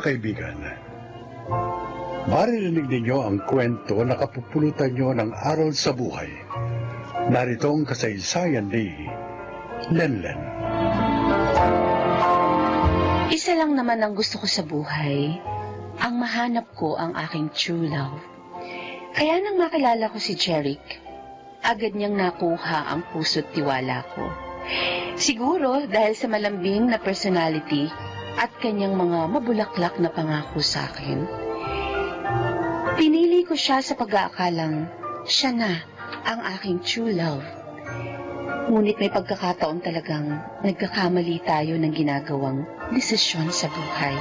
kaibigan, maririnig ninyo ang kwento na kapupulutan nyo ng aral sa buhay. Narito ang kasaysayan ni Lenlen. Isa lang naman ang gusto ko sa buhay, ang mahanap ko ang aking true love. Kaya nang makilala ko si Jeric, agad niyang nakuha ang puso't tiwala ko. Siguro dahil sa malambing na personality at kanyang mga mabulaklak na pangako sa akin. Pinili ko siya sa pag-aakalang siya na ang aking true love. Ngunit may pagkakataon talagang nagkakamali tayo ng ginagawang desisyon sa buhay.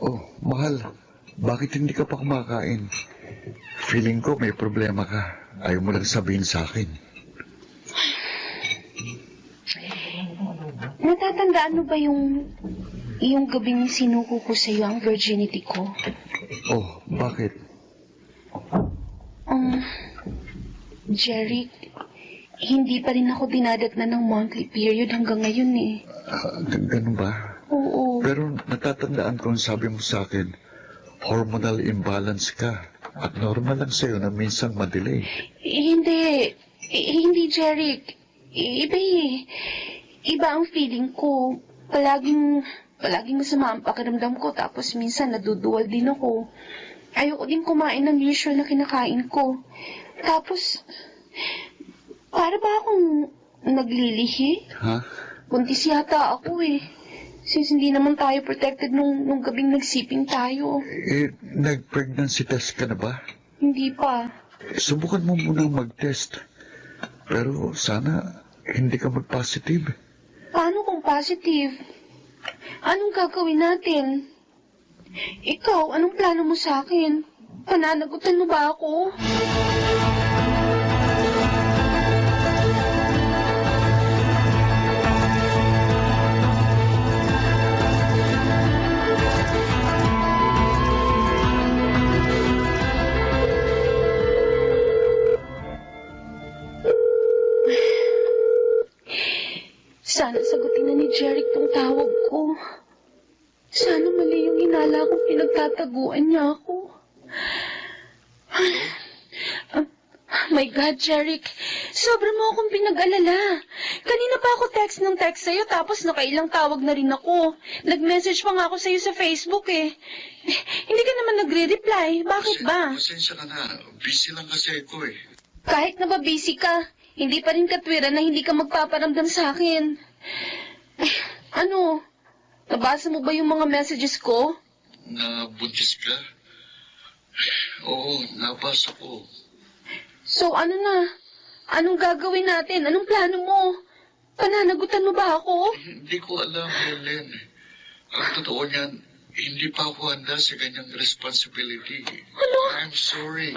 Oh, mahal. Bakit hindi ka pa kumakain? Feeling ko may problema ka. Ayaw mo lang sabihin sa akin. Natatandaan mo ba yung gabing sinuko ko sa iyo ang virginity ko? Oh, bakit? Jeric, hindi pa rin ako dinadatnan ng monthly period hanggang ngayon eh. Ganun ba? Oo. Pero natatandaan ko ang sabi mo sa akin, hormonal imbalance ka. At normal lang sa'yo na minsan madelay. Hindi, Jeric. Iba eh. Iba ang feeling ko. Palaging masama ang pakiramdam ko, tapos minsan naduduwal din ako. Ayoko din kumain ng usual na kinakain ko. Tapos, para ba akong naglilihi? Ha? Buntis yata ako eh. Since hindi naman tayo protected nung gabing nagsiping tayo. Nag-pregnancy test ka na ba? Hindi pa. Subukan mo munang mag-test. Pero sana hindi ka mag-positive. Paano kung positive? Anong gagawin natin? Ikaw, anong plano mo sa akin? Pananagutan mo ba ako? Sana sagutin na ni Jeric tong tawag ko. Sana mali yung hinala kong pinagtataguan niya ako. My God, Jeric. Sobra mo akong pinag-alala. Kanina pa ako text ng text sa'yo, tapos nakailang tawag na rin ako. Nag-message pa nga ako sa'yo sa Facebook eh. Hindi ka naman nagre-reply. Bakit ba? Pasensya ka na. Busy lang kasi ako eh. Kahit na ba busy ka, hindi pa rin katwiran na hindi ka magpaparamdam sa akin. Ano? Nabasa mo ba yung mga messages ko? Nabuntis ka? Oo, nabasa ko. So ano na? Anong gagawin natin? Anong plano mo? Pananagutan mo ba ako? Hindi ko alam, Helen. Ang totoo niyan, hindi pa ako handa sa ganyang responsibility. Ano? I'm sorry.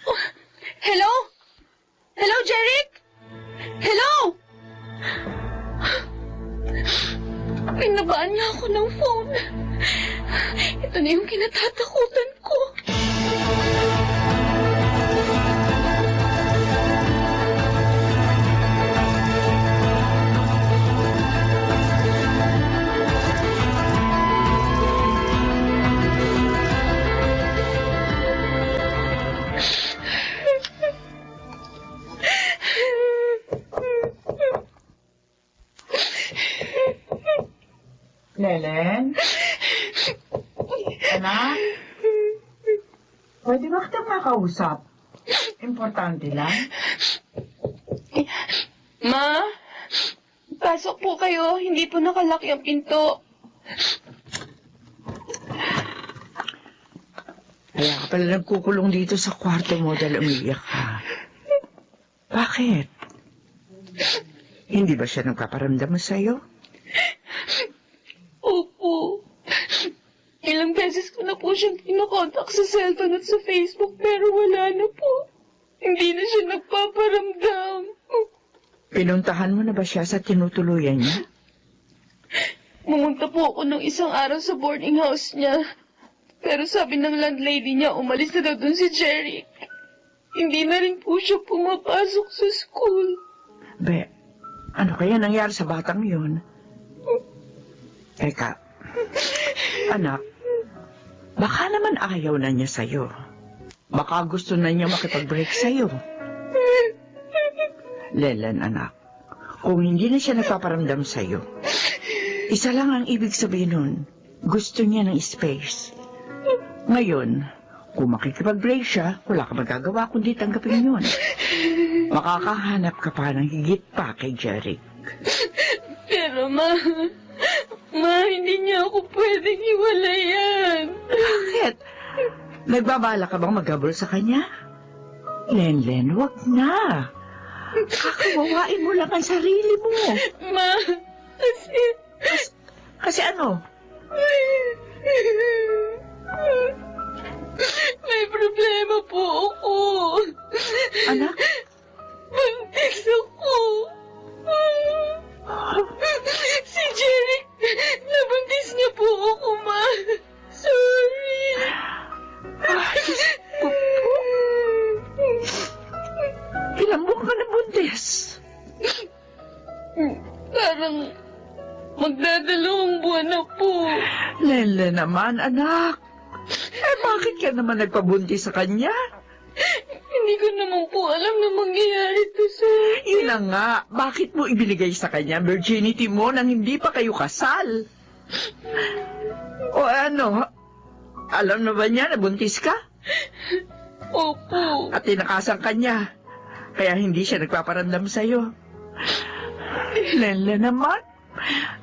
Oh, hello? Hello, Jeric? Hello? Pinabaan niya ako ng phone. Ito na yung kinatatakutan ko. Lelen? Anak? Pwede ba kitang makausap? Importante lang. Ma? Pasok po kayo. Hindi po nakalaki ang pinto. Kaya ka pala nagkukulong dito sa kwarto mo dahil umiiyak ka. Bakit? Hindi ba siya nagpaparamdam sa'yo? Opo. Ilang beses ko na po siyang pinakontak sa cellphone at sa Facebook pero wala na po. Hindi na siya nagpaparamdam. Pinuntahan mo na ba siya sa tinutuluyan niya? Pumunta po ako ng isang araw sa boarding house niya. Pero sabi ng landlady niya, umalis na daw dun si Jerry. Hindi na rin po siya pumapasok sa school. Be, ano kaya nangyari sa batang yun? Teka, anak, baka naman ayaw na niya sa'yo. Baka gusto na niya makipag-break sa'yo. Lenlen, anak, kung hindi na siya nagpaparamdam sa'yo, isa lang ang ibig sabihin nun, gusto niya ng space. Ngayon, kung makikipag-break siya, wala ka magagawa kundi tanggapin yun. Makakahanap ka pa ng higit pa kay Jeric. Pero ma, hindi niya ako pwedeng hiwalayan. Bakit? Nagbabala ka bang maghabol sa kanya? Lenlen, wag na. Kakawawain mo lang ang sarili mo. Ma, Kasi ano? May problema po ako. Anak? Buntis ako. Si Jeric, nabuntis niya po ako, ma. Sorry. Ilang buwan ka na buntis? Parang magdadalawang buwan na po. Lenlen naman, anak. Bakit ka naman nagpabuntis sa kanya? Hindi ko naman po alam na mangyayari to, sir. Yun na nga, bakit mo ibinigay sa kanya ang virginity mo nang hindi pa kayo kasal? O ano, alam na ba niya na buntis ka? Opo. At tinakasan ka niya, kaya hindi siya nagpaparamdam sa'yo. Lenlen naman,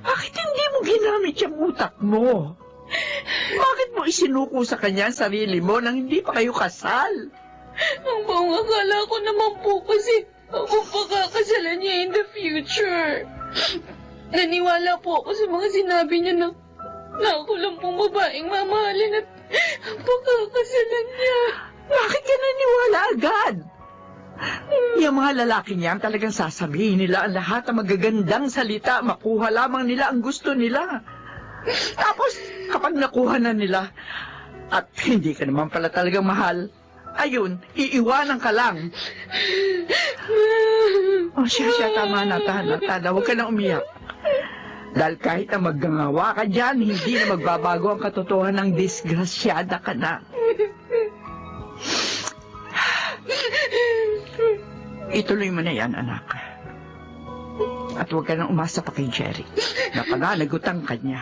bakit hindi mo ginamit yung utak mo? Bakit mo isinuko sa kanya ang sarili mo nang hindi pa kayo kasal? Ang buong akala ko naman po kasi ako pakakasalan niya in the future. Naniwala po ako sa mga sinabi niya na ako lang pong babaeng mamahalin at pakakasalan niya. Bakit ka naniwala agad? Yung mga lalaki niya ang talagang sasabihin nila ang lahat ng magagandang salita, makuha lamang nila ang gusto nila. Tapos, kapag nakuha na nila, at hindi ka naman pala talagang mahal, ayun, iiwanan ka lang. O siya, tama na, Tana, huwag ka na umiyak. Dahil kahit na maggangawa ka dyan, hindi na magbabago ang katotohanan ng disgrasyada ka na. Ituloy mo na yan, anak. At huwag ka nang umasa pa kay Jerry. Napananagutan ka niya.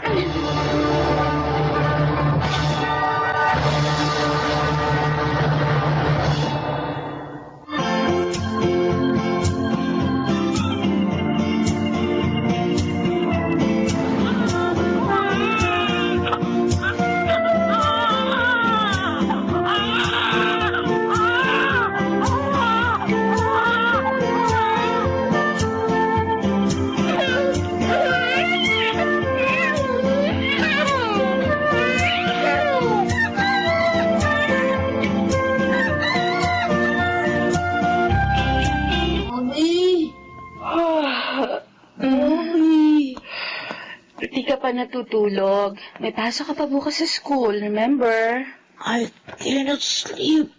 Di ka pa natutulog. May pasok ka pa bukas sa school, remember? I cannot sleep.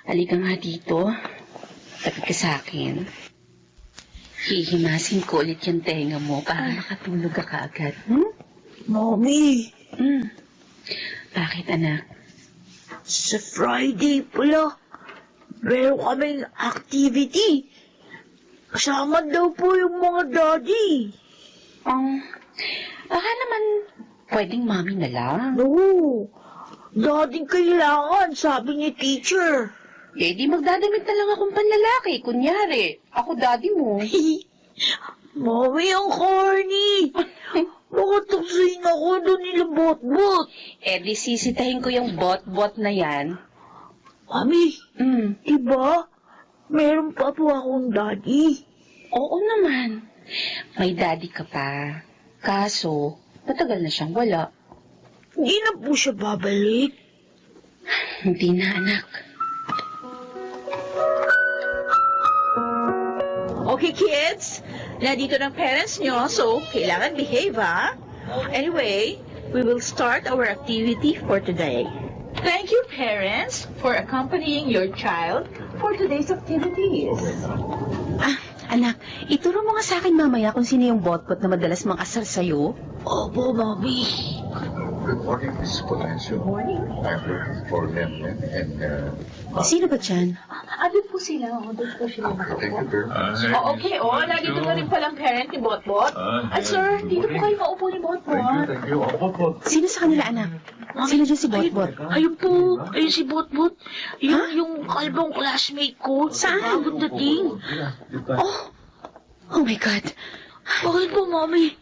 Halika nga dito. Tapit ka sa akin. Hihimasin ko ulit yung tenga mo para makatulog ka kaagad. Mommy, Bakit, anak? sa Friday pala, meron kaming activity. Kasama daw po yung mga daddy. Baka naman pwedeng mami na lang. No, daddy kailangan, sabi ni teacher. Eh, di magdadamit na lang akong panlalaki. Kunyari, ako daddy mo. Mommy, ang corny. Baka tuksuin ako doon nila bot-bot. Eh, di sisitahin ko yung bot-bot na yan. Mami, Mm. diba? Meron pa po akong daddy. Oo naman. May daddy ka pa. Kaso, matagal na siyang wala. Hindi na po siya babalik. Hindi na, anak. Okay, kids. Nandito ng parents nyo, so kailangan behave, ha? Anyway, we will start our activity for today. Thank you, parents, for accompanying your child for today's activities. Anak, ituro mo nga sa akin mamaya kung sino yung botbot na madalas mang-asar sa'yo. Opo, Mami. Good morning, Miss Polancio. Good morning. I'm looking for Lemon and... Sino ba dyan? Ano po sila? Doon po sila Thank you very much. Oh, okay, nandito na rin palang parent ni Botbot. At sir, dito po kayo maupo ni Botbot. Thank you. Opo. Sino sa kanila, anak? Sino dyan si Botbot? Ayun po, ayun si Botbot. Yung kalbong classmate ko. Saan? Bagong dating. Oh my God. Bakit po, Mami?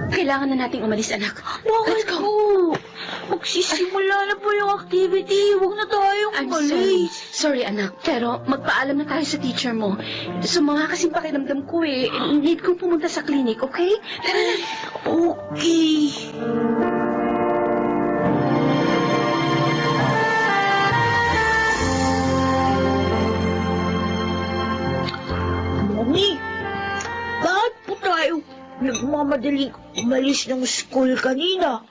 Kailangan na nating umalis, anak. Bakit po? Magsisimula na po yung activity. Huwag na tayong I'm sorry. umalis. Sorry, anak. Pero magpaalam na tayo sa teacher mo. Sumama kasing pakiramdam ko eh. Need kong pumunta sa clinic, okay? Tara na. Okay. Mami, bakit po tayo nagmamadaling umalis ng school kanina?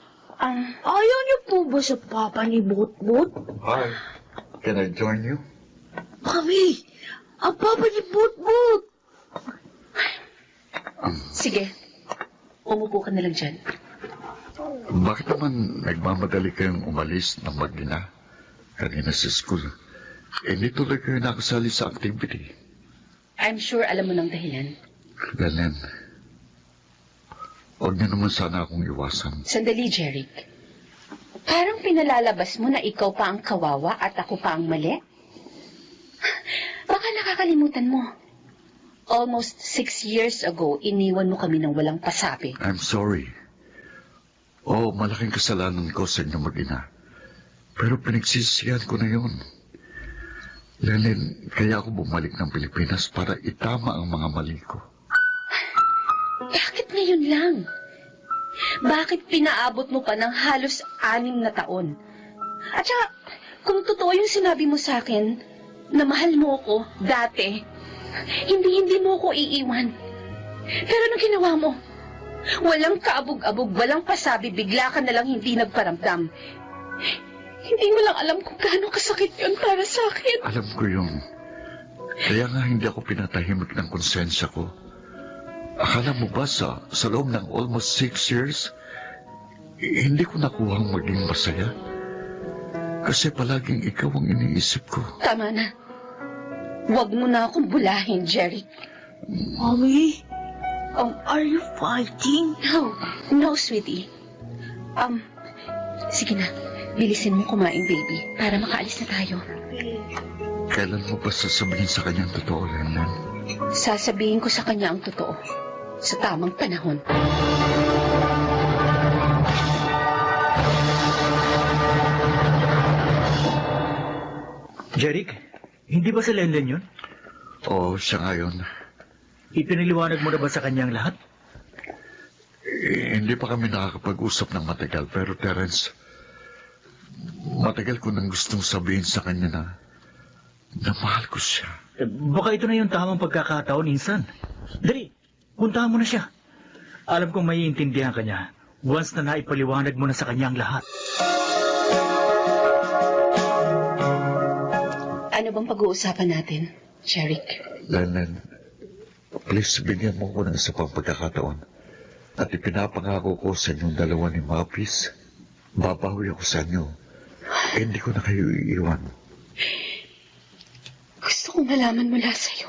Ayaw niyo po ba sa papa ni Botbot? Hi. Can I join you? Mami, ang papa ni Botbot. Sige. Umupo ka na lang dyan. Bakit naman nagmamadali kayong umalis ng mag-ina kanina sa school? Hindi tuloy kayo nakasali sa activity. I'm sure alam mo ng dahilan. Belen, huwag niyo naman sana akong iwasan. Sandali, Jeric. Parang pinalalabas mo na ikaw pa ang kawawa at ako pa ang mali? Baka nakakalimutan mo. Almost 6 years ago, iniwan mo kami ng walang pasabi. I'm sorry. Malaking kasalanan ko sa inyo mag-ina. Pero pinagsisihan ko na yun. Lenin, kaya ako bumalik ng Pilipinas para itama ang mga mali ko. Bakit ngayon lang? Bakit pinaabot mo pa ng halos 6 na taon? At saka, kung totoo yung sinabi mo sa akin, na mahal mo ako dati, hindi mo ako iiwan. Pero anong ginawa mo? Walang kaabog-abog, walang pasabi, bigla ka nalang hindi nagparamdam. Hindi mo lang alam kung gaano kasakit yun para sa akin. Alam ko yun. Kaya nga hindi ako pinatahimik ng konsensya ko. Akala mo ba sa loob ng almost 6 years, hindi ko nakuhang maging masaya? Kasi palaging ikaw ang iniisip ko. Tama na. Huwag mo na akong bulahin, Jeric. Mami, are you fighting? No, sweetie. Sige na. Bilisin mo kumain, baby, para makaalis na tayo. Kailan mo ba sasabihin sa kanyang totoo, Lennon? Sasabihin ko sa kanya ang totoo. Sa tamang panahon. Jeric, hindi ba si Lenlen yun? Oo, siya nga yun. Ipinaliwanag mo na ba sa kanyang lahat? Hindi pa kami nakakapag-usap ng matagal, pero Terence, matagal ko nang gustong sabihin sa kanya na mahal ko siya. Baka ito na yung tamang pagkakataon, insan. Dali, puntahan mo na siya. Alam kong maiintindihan ka niya once na naipaliwanag mo na sa kanya ang lahat. Ano bang pag-uusapan natin, Jeric? Lennon, please bigyan mo ko ng isa pang pagkakataon. At ipinapangako ko sa inyong dalawa ni Mapis, babawi ako sa inyo. Hindi ko na kayo iiwan. Gusto kong malaman mula sa'yo.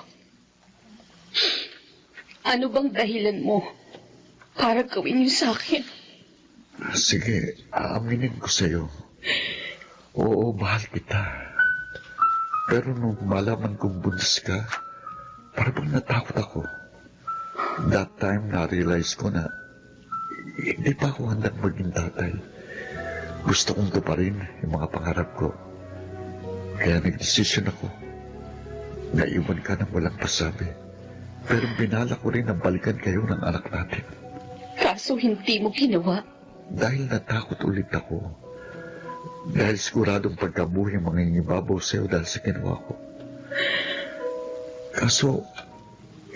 Ano bang dahilan mo para gawin yun sa akin? Sige, aaminin ko sa'yo. Oo, mahal kita. Pero nung malaman kong buntis ka, parang natakot ako. That time, na-realize ko na hindi pa ako handang maging tatay. Gusto kong tuparin yung mga pangarap ko. Kaya nag-decision ako. Naiwan ka ng walang pasabi. Pero binala ko rin na balikan kayo ng anak natin. Kaso hindi mo ginawa. Dahil natakot ulit ako. Dahil siguradong pagkabuhi ang mga ingibabaw sa'yo dahil sa ginawa ko. Kaso,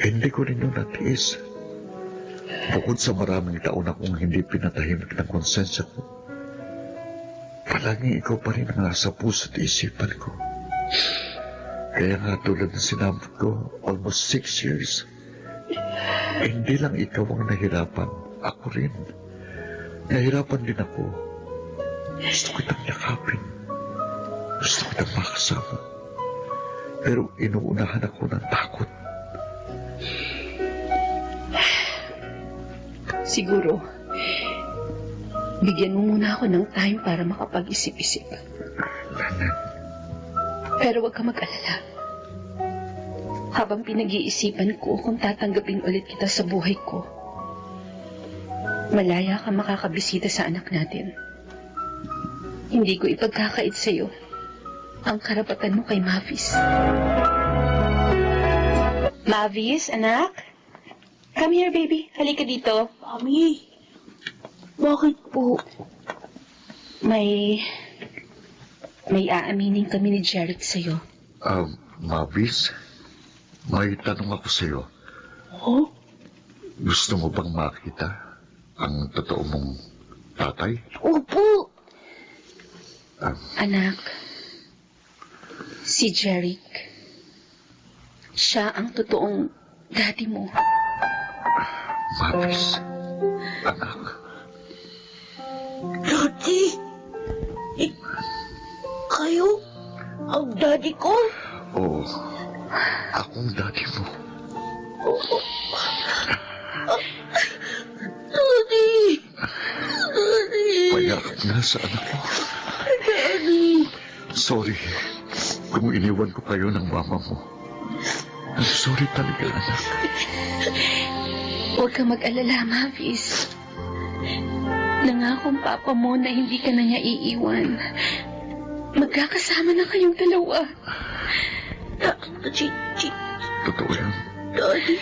hindi ko rin yung natiis. Bukod sa maraming taon akong hindi pinatahimik ng konsensya ko, palaging ikaw pa rin ang nasa puso't isipan ko. Kaya nga tulad ng sinabi ko, almost 6 years. Hindi lang ikaw ang nahirapan. Ako rin. Nahirapan din ako. Gusto kitang yakapin. Gusto kitang makasama. Pero inuunahan ako ng takot. Siguro, bigyan mo muna ako ng time para makapag-isip-isip. Lanan, Pero huwag ka mag-alala. Habang pinag-iisipan ko kung tatanggapin ulit kita sa buhay ko, malaya ka makakabisita sa anak natin. Hindi ko ipagkakait sa'yo ang karapatan mo kay Mavis. Mavis, anak? Come here, baby. Halika dito. Mami, bakit po? May aaminin kami ni Jeric sa'yo. Mavis, may tanong ako sa'yo. Oh? Gusto mo bang makita ang totoo mong tatay? Opo. Anak, si Jeric, siya ang totoong daddy mo. Mavis, anak. Daddy? Kayo? Ang daddy ko? Oo, akong daddy mo. Daddy! Daddy! Payakap na sa anak mo. Daddy! Sorry kung iniwan ko kayo ng mama mo. I'm sorry talaga, anak. Huwag ka mag-alala, Mavis. Nangakong papa mo na hindi ka na niya iiwan. Magkakasama na kayong dalawa. Totoo yan. Daddy?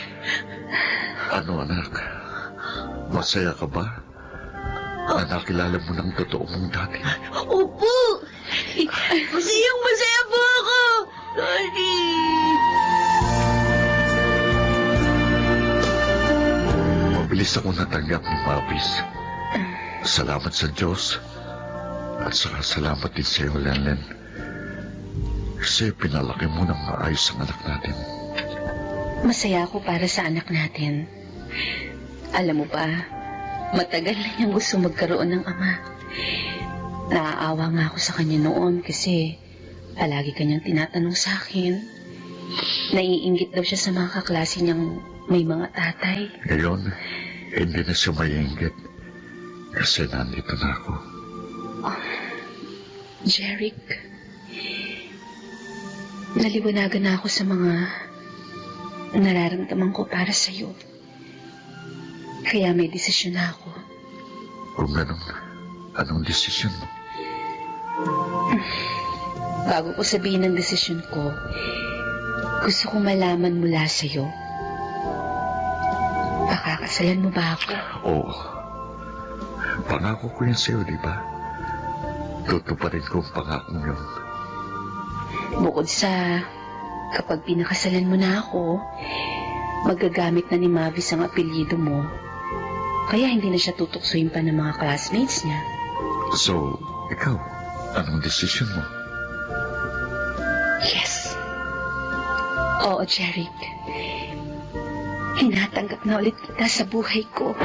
Ano, anak? Masaya ka ba? Na nakilala mo ng totoo mong daddy. Opo! Masaya po ako! Daddy! Mabilis ako natanggap ni Mavis. Salamat sa Diyos. At saka salamat din sa iyo, Lenlen. Kasi pinalaki mo ng maayos ang anak natin. Masaya ako para sa anak natin. Alam mo ba, matagal na niyang gusto magkaroon ng ama. Naaawa nga ako sa kanya noon kasi palagi kanyang tinatanong sa akin. Naiinggit daw siya sa mga kaklase niyang may mga tatay. Ngayon, hindi na siya maiinggit. Kasi nandito na ako. Jeric, naliwanagan na ako sa mga nararamdaman ko para sa'yo. Kaya may desisyon na ako. Kung ganun, anong desisyon mo? Bago ko sabihin ang desisyon ko, gusto kong malaman mula sa'yo. Pakakasalan mo ba ako? Oo. Pangako ko yan sa'yo, di ba? Tutuparin ko ang pangakong yun. Bukod sa kapag pinakasalan mo na ako, magagamit na ni Mavis ang apelyido mo. Kaya hindi na siya tutuksuin pa ng mga classmates niya. So, ikaw, anong desisyon mo? Yes. Oo, Jeric. Tinatanggap na ulit kita sa buhay ko.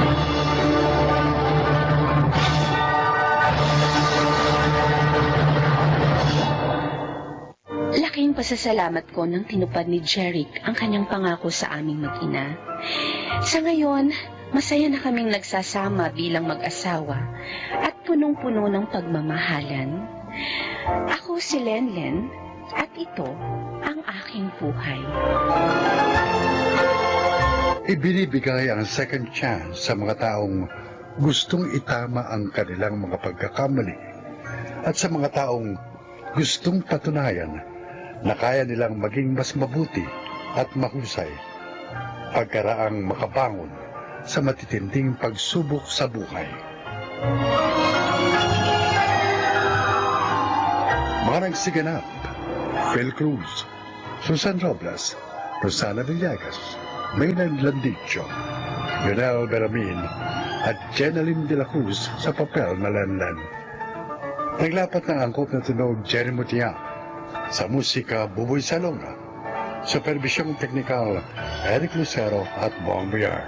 Laking pasasalamat ko nang tinupad ni Jeric ang kanyang pangako sa aming mag-ina. Sa ngayon, masaya na kaming nagsasama bilang mag-asawa at punong-puno ng pagmamahalan. Ako si Lenlen at ito ang aking buhay. Ibinibigay ang second chance sa mga taong gustong itama ang kanilang mga pagkakamali at sa mga taong gustong patunayan na kaya nilang maging mas mabuti at mahusay pagkaraang makabangon sa matitinding pagsubok sa buhay. Mga nagsiganap, Phil Cruz, Susan Robles, Rosana Villegas, Maylan Landicho, Lionel Beramin at Jenaline de la Cruz sa papel na Lenlen. Naglapat ng angkop na tunog Jerry Mutiak, sa musika Buboy Salonga, Supervisyong Teknikal, Eric Lucero at Bong Villar.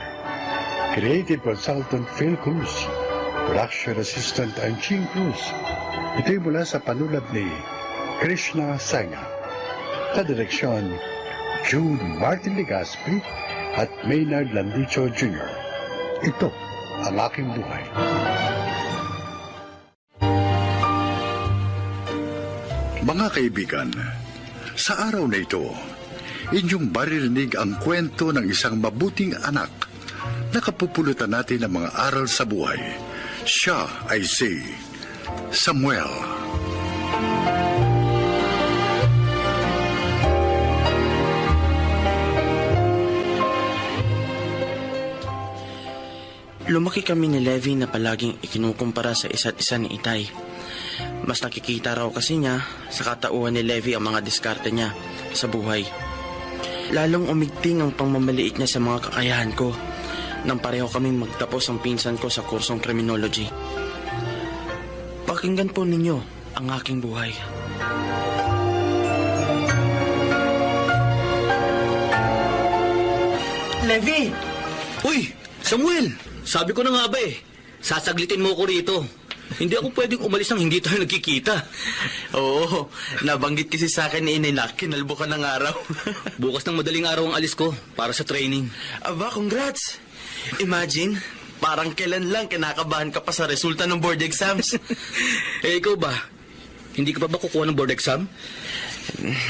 Creative Consultant Phil Cruz. Production Assistant Anching Cruz. Ito'y mula sa panulat ni Krishna Senga. Sa direksyon, Jude Martin Legaspi at Maynard Landicho Jr. Ito ang aking buhay. Mga kaibigan, sa araw na ito, inyong maririnig ang kwento ng isang mabuting anak na kapupulutan natin ng mga aral sa buhay. Siya ay si Samuel. Lumaki kami ni Levi na palaging ikinukumpara sa isa't isa ni Itay. Mas nakikita raw kasi niya sa katauhan ni Levi ang mga diskarte niya sa buhay. Lalong umigting ang pangmamaliit niya sa mga kakayahan ko nang pareho kaming magtapos ang pinsan ko sa kursong criminology. Pakinggan po ninyo ang aking buhay. Levi! Uy! Samuel! Sabi ko na nga ba sasaglitin mo ko rito. Hindi ako pwedeng umalis nang hindi tayo nagkikita. Oo, nabanggit kasi sa akin ni Inay na kinalbo ka ng araw. Bukas ng madaling araw ang alis ko para sa training. Aba, congrats! Imagine, parang kailan lang kinakabahan ka pa sa resulta ng board exams. Ikaw ba? Hindi ka pa ba kukuha ng board exam?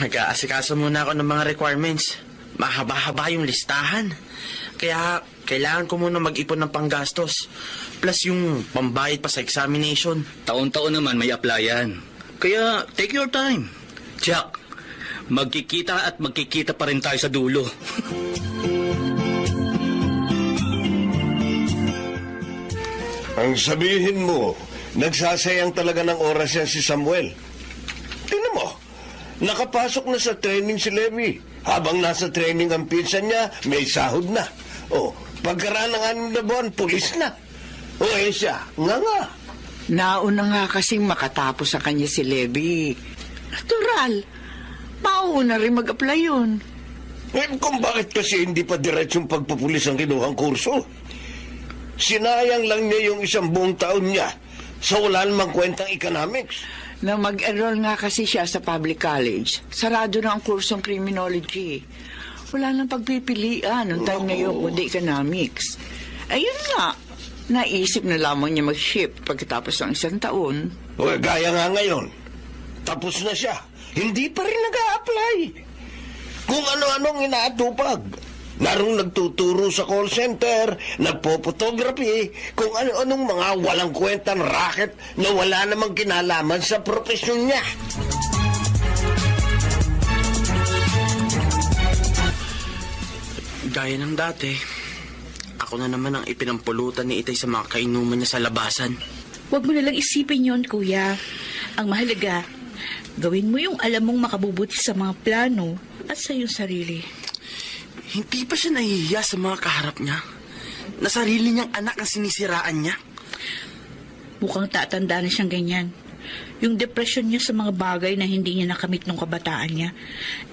Nag-aasikaso muna ako ng mga requirements. Mahaba-haba yung listahan. Kaya kailangan ko muna mag-ipon ng panggastos. Plus yung pambayad pa sa examination. Taon-taon naman may applyan. Kaya take your time. Jack, magkikita at magkikita pa rin tayo sa dulo. Ang sabihin mo, nagsasayang talaga ng oras yan si Samuel. Tingnan mo, nakapasok na sa training si Levi. Habang nasa training ang pinsan niya, may sahod na. O, pagkaraan ng 6 na buwan, pulis na. O, siya, nga. Nauna nga kasing makatapos sa kanya si Levi. Natural. Mauna rin mag-apply yun. Kung bakit kasi hindi pa diretsong pagpupulis ang kinuhang kurso? Sinayang lang niya yung 1 buong taon niya sa wala namang kwentang economics. Na mag-enroll nga kasi siya sa public college. Sarado na ang kursong criminology. Wala nang pagpipilian ng time na yun kundi economics. Ayun nga, naisip na lamang niya mag-shift pagkatapos ng 1 taon. O, gaya nga ngayon. Tapos na siya. Hindi pa rin nag-a-apply. Kung ano-anong inaatupag. Narong nagtuturo sa call center, nagpo-photography, kung ano-anong mga walang kwentang racket na wala namang kinalaman sa profesyon niya. Gaya ng dati, ako na naman ang ipinampulutan ni Itay sa mga kainuman niya sa labasan. Huwag mo nalang isipin yon, kuya. Ang mahalaga, gawin mo yung alam mong makabubuti sa mga plano at sa iyong sarili. Hindi pa siya nahihiya sa mga kaharap niya? Na sarili niyang anak ang sinisiraan niya? Mukhang tatanda na siyang ganyan. Yung depression niya sa mga bagay na hindi niya nakamit nung kabataan niya,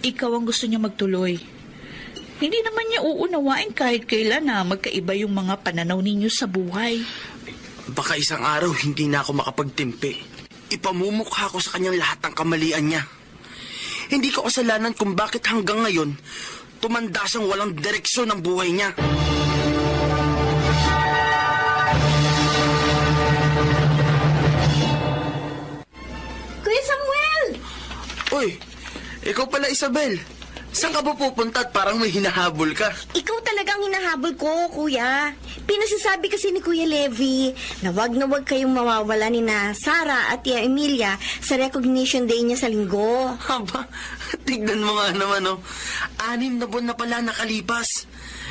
ikaw ang gusto niya magtuloy. Hindi naman niya uunawain kahit kailan na magkaiba yung mga pananaw ninyo sa buhay. Baka isang araw hindi na ako makapagtimpi. Ipamumukha ko sa kanyang lahat ng kamalian niya. Hindi ko kasalanan kung bakit hanggang ngayon tumanda siyang walang direksyon ng buhay niya. Kuya Samuel! Uy, ikaw pala Isabel. Saan ka ba pupunta at parang may hinahabol ka? Ikaw talagang hinahabol ko, kuya. Pinasasabi kasi ni Kuya Levi na wag kayong mawawala ni na Sara at Tia Emilia sa recognition day niya sa linggo. Haba, tignan mo nga naman, oh. 6 na buwan na pala nakalipas.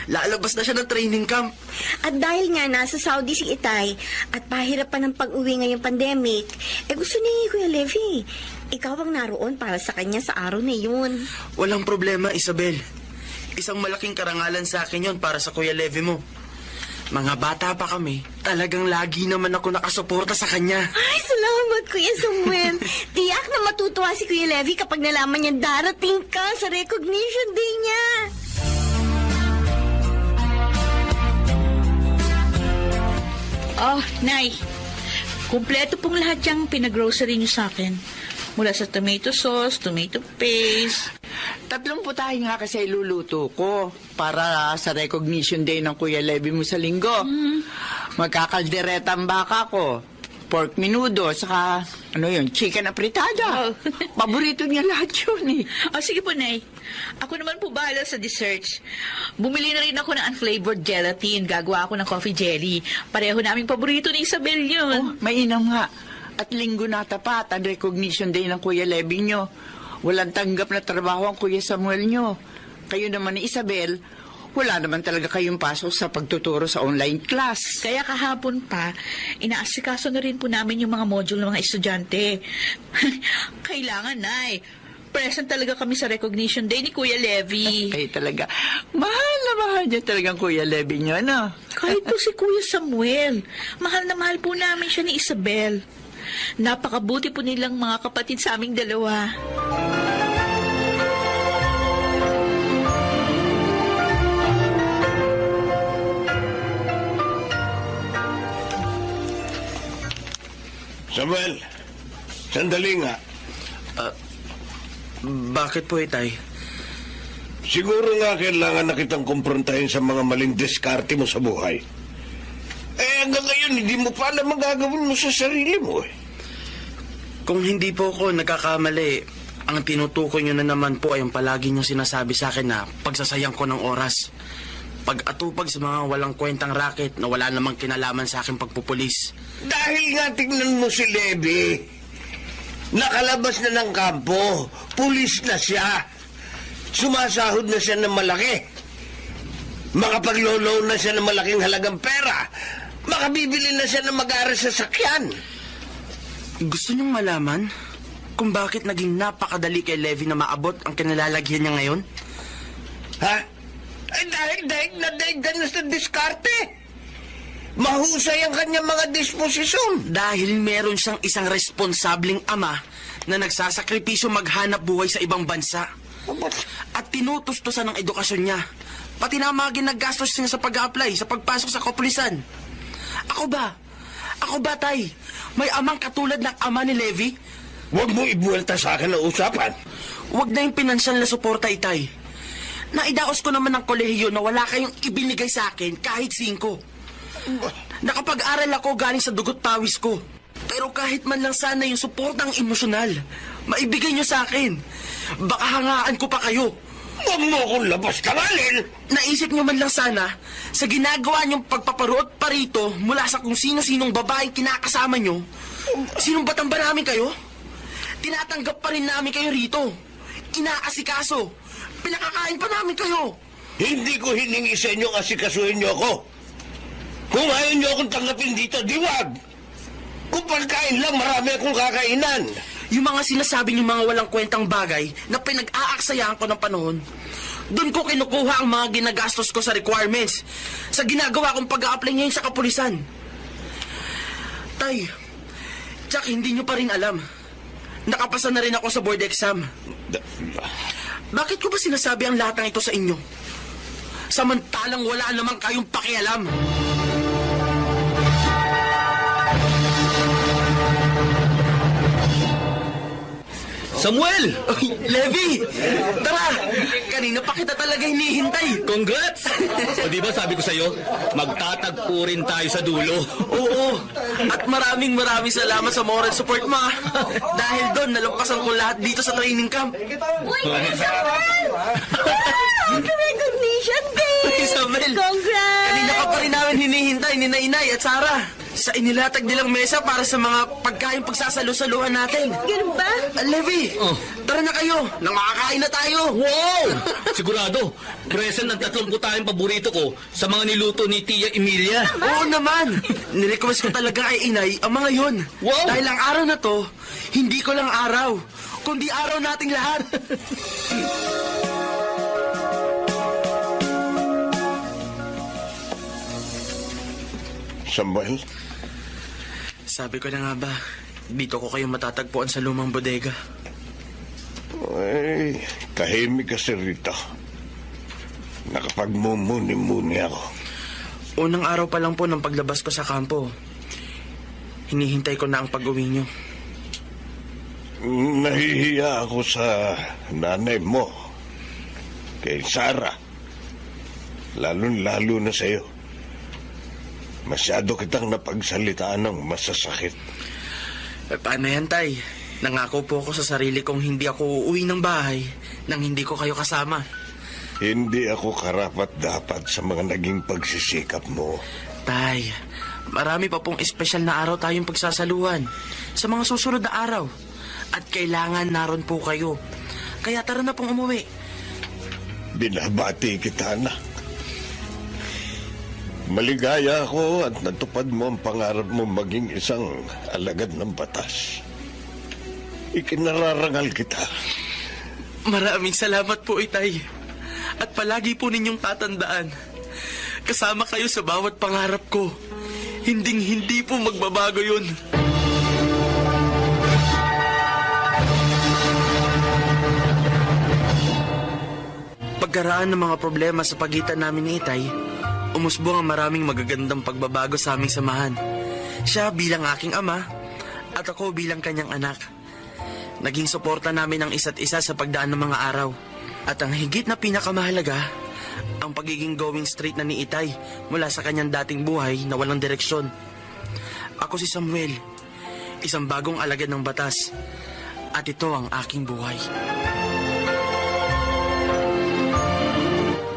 Lalabas na siya ng training camp. At dahil nga nasa Saudi si Itay at pahirap pa ng pag-uwi ngayong pandemic, gusto ni Kuya Levi, ikaw ang naroon para sa kanya sa araw na yun. Walang problema, Isabel. Isang malaking karangalan sa akin yon para sa Kuya Levi mo. Mga bata pa kami, talagang lagi naman ako nakasuporta sa kanya. Ay, salamat, Kuya Samuel. Tiyak na matutuwa si Kuya Levy kapag nalaman niya darating ka sa recognition day niya. Oh, Nay. Kumpleto pong lahat yung pinag-grocery niyo sa akin. Mula sa tomato sauce, tomato paste. 3 putahe nga kasi iluluto ko para sa recognition day ng Kuya Levy mo sa linggo. Magkakaldereta ang baka ko. Pork menudo, saka, chicken apritada. Oh. Paborito niya lahat yun eh. Oh, sige po, Nay. Ako naman po bahala sa desserts. Bumili na rin ako ng unflavored gelatin. Gagawa ako ng coffee jelly. Pareho naming paborito ni Isabel yun. Mainam nga. At linggo na tapat ang recognition day ng Kuya Levy nyo. Walang tanggap na trabaho ang Kuya Samuel nyo. Kayo naman ni Isabel, wala naman talaga kayong pasok sa pagtuturo sa online class. Kaya kahapon pa, inaasikaso na rin po namin yung mga module ng mga estudyante. Kailangan, Nay. Present talaga kami sa recognition day ni Kuya Levy. Ay talaga, mahal na mahal niya talagang Kuya Levy nyo, ano? Kahit po si Kuya Samuel, mahal na mahal po namin siya ni Isabel. Napakabuti po nilang mga kapatid sa aming dalawa. Samuel, sandali nga. Bakit po, Itay? Siguro nga kailangan na kitang kumprontahin sa mga maling diskarte mo sa buhay. Hanggang ngayon, hindi mo pa alam ang gagawin mo sa sarili mo eh. Kung hindi po ako nagkakamali, ang tinutukoy nyo na naman po ay yung palagi nyo sinasabi sa akin na pagsasayang ko ng oras. Pag-atupag sa mga walang kwentang racket na wala namang kinalaman sa aking pagpupulis. Dahil nga tingnan mo si Levy. Nakalabas na ng kampo. Pulis na siya. Sumasahod na siya ng malaki. Makapaglolo na siya ng malaking halagang pera. Makabibili na siya ng mag-aaral sa sakyan. Gusto nyong malaman kung bakit naging napakadali kay Levy na maabot ang kinalalagyan niya ngayon? Ha? Ay dahil ka na sa diskarte. Mahusay ang kanyang mga disposisyon. Dahil meron siyang isang responsableng ama na nagsasakripisyo maghanap buhay sa ibang bansa. At tinutustusan ng edukasyon niya. Pati na mga ginagastos niya sa pag-a-apply, sa pagpasok sa kapulisan. Ako ba, Tay? May amang katulad ng ama ni Levy? Huwag mo ibuwelta sa akin ang usapan. Huwag na yung pinansyal na suporta, Itay. Naidaos ko naman ng kolehiyo na wala kayong ibinigay sa akin kahit 5. Nakapag-aral ako galing sa dugot pawis ko. Pero kahit man lang sana yung suportang emosyonal, maibigay nyo sa akin. Baka hangaan ko pa kayo. Huwag mo akong labas tangalin. Naisip nyo man lang sana, sa ginagawa nyong pagpaparoot pa rito mula sa kung sino-sinong babaeng kinakasama nyo, sinumbatang ba namin kayo? Tinatanggap pa rin namin kayo rito. Inaasikaso. Pinakakain pa namin kayo. Hindi ko hiningi sa inyong asikasuhin niyo ako. Kung ayaw niyo akong tanggapin dito, diwag. Kung pagkain lang, marami akong kakainan. Yung mga sinasabi niyong mga walang kwentang bagay na pinag-aaksayahan ko ng panahon, doon ko kinukuha ang mga ginagastos ko sa requirements, sa ginagawa kong pag-a-apply ngayon sa kapulisan. Tay, tsak hindi niyo pa rin alam. Nakapasa na rin ako sa board exam. Bakit ko ba sinasabi ang lahat ng ito sa inyo? Samantalang wala namang kayong pakialam. Samuel! Oy, Levy! Tara! Kanina pa kita talaga hinihintay. Congrats! O di ba sabi ko sa'yo, magtatagpo rin tayo sa dulo. Oo. At maraming salamat sa moral support mo. Dahil doon, nalampasan ko lahat dito sa training camp. Uy, Samuel! Recognition day! Isabel! Congrats! Kanina ka pa rin namin hinihintay ni Nainay at Sarah. Sa inilatag nilang mesa para sa mga pagkain pagsasalo-saluhan natin. Ganun ba? Levi, tara na kayo. Nakakain na tayo. Wow! Sigurado, present ng 3 tayong paborito ko sa mga niluto ni Tia Emilia. Oo naman. Nirequest ko talaga kay Inay ang mga yun. Wow! Dahil ang araw na to, hindi ko lang araw, kundi araw nating lahat. Samuel? Sabi ko na nga ba, dito ko kayo matatagpuan sa lumang bodega. Ay, tahimik kasi rito. Nakapagmumuni-muni ako. Unang araw pa lang po ng paglabas ko sa kampo. Hinihintay ko na ang pag-uwi nyo. Nahihiya ako sa nanay mo. Kay Sarah. Lalo-lalo na sa'yo. Masyado kitang napagsalitaan ng masasakit. Paano yan, Tay? Nangako po ako sa sarili kong hindi ako uuwi ng bahay nang hindi ko kayo kasama. Hindi ako karapat-dapat sa mga naging pagsisikap mo. Tay, marami pa pong espesyal na araw tayong pagsasaluhan sa mga susunod na araw. At kailangan naroon po kayo. Kaya tara na pong umuwi. Binabati kita, anak. Maligaya ako at natupad mo ang pangarap mo maging isang alagad ng batas. Ikinararangal kita. Maraming salamat po, Itay. At palagi po ninyong tatandaan, kasama kayo sa bawat pangarap ko. Hinding-hindi po magbabago yun. Pagkaraan ng mga problema sa pagitan namin ni Itay, umusbong ang maraming magagandang pagbabago sa aming samahan. Siya bilang aking ama, at ako bilang kanyang anak. Naging suporta namin ang isa't isa sa pagdaan ng mga araw. At ang higit na pinakamahalaga, ang pagiging going straight na ni Itay mula sa kanyang dating buhay na walang direksyon. Ako si Samuel, isang bagong alagad ng batas. At ito ang aking buhay.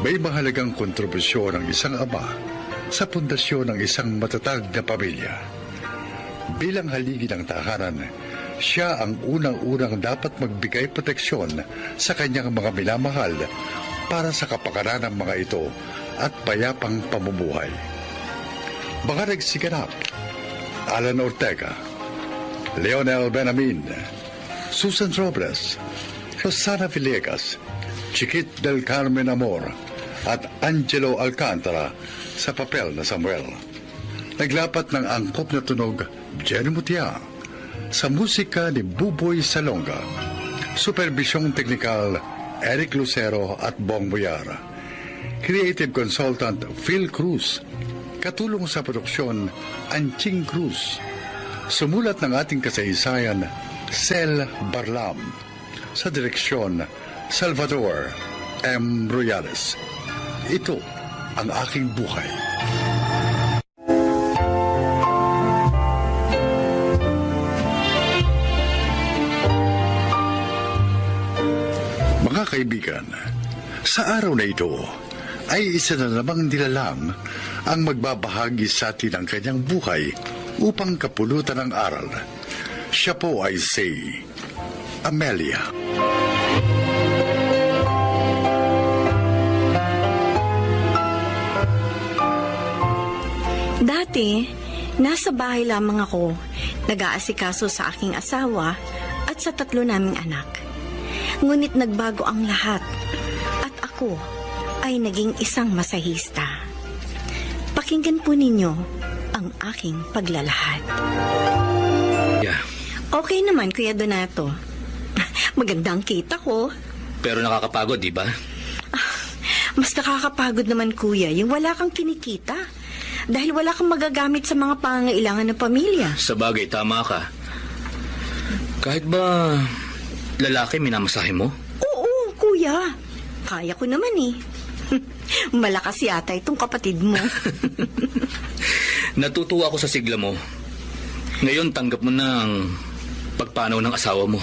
May mahalagang kontribusyon ng isang ama sa pundasyon ng isang matatag na pamilya. Bilang haligi ng tahanan, siya ang unang-unang dapat magbigay proteksyon sa kanyang mga minamahal para sa kapakanan ng mga ito at payapang pamumuhay. Mga nagsiganap, Alan Ortega, Leonel Benamin, Susan Robles, Rosana Villegas, Chiquit del Carmen Amor, at Angelo Alcantara sa papel na Samuel. Naglapat ng angkop na tunog, Jenny Mutia, sa musika ni Buboy Salonga. Supervisyong teknikal, Eric Lucero at Bong Boyar. Creative consultant, Phil Cruz. Katulong sa produksyon, Anching Cruz. Sumulat ng ating kasaysayan, Sel Barlam. Sa direksyon, Salvador M. Royales. Ito ang aking buhay. Mga kaibigan, sa araw na ito ay isa na namang nilalang ang magbabahagi sa atin ng kanyang buhay upang kapulutan ng aral. Siya po ay si Amelia. Dati, nasa bahay lamang ako, nag-aasikaso sa aking asawa at sa 3 naming anak. Ngunit nagbago ang lahat at ako ay naging isang masahista. Pakinggan po ninyo ang aking paglalahad. Yeah. Okay naman, Kuya Donato. Magandang kita ko. Pero nakakapagod, di ba? Mas nakakapagod naman, Kuya, yung wala kang kinikita. Dahil wala kang magagamit sa mga pangangailangan ng pamilya. Sa bagay, tama ka. Kahit ba lalaki minamasahe mo? Oo, Kuya. Kaya ko naman eh. Malakas yata itong kapatid mo. Natutuwa ako sa sigla mo. Ngayon, tanggap mo na ang pagpanaw ng asawa mo.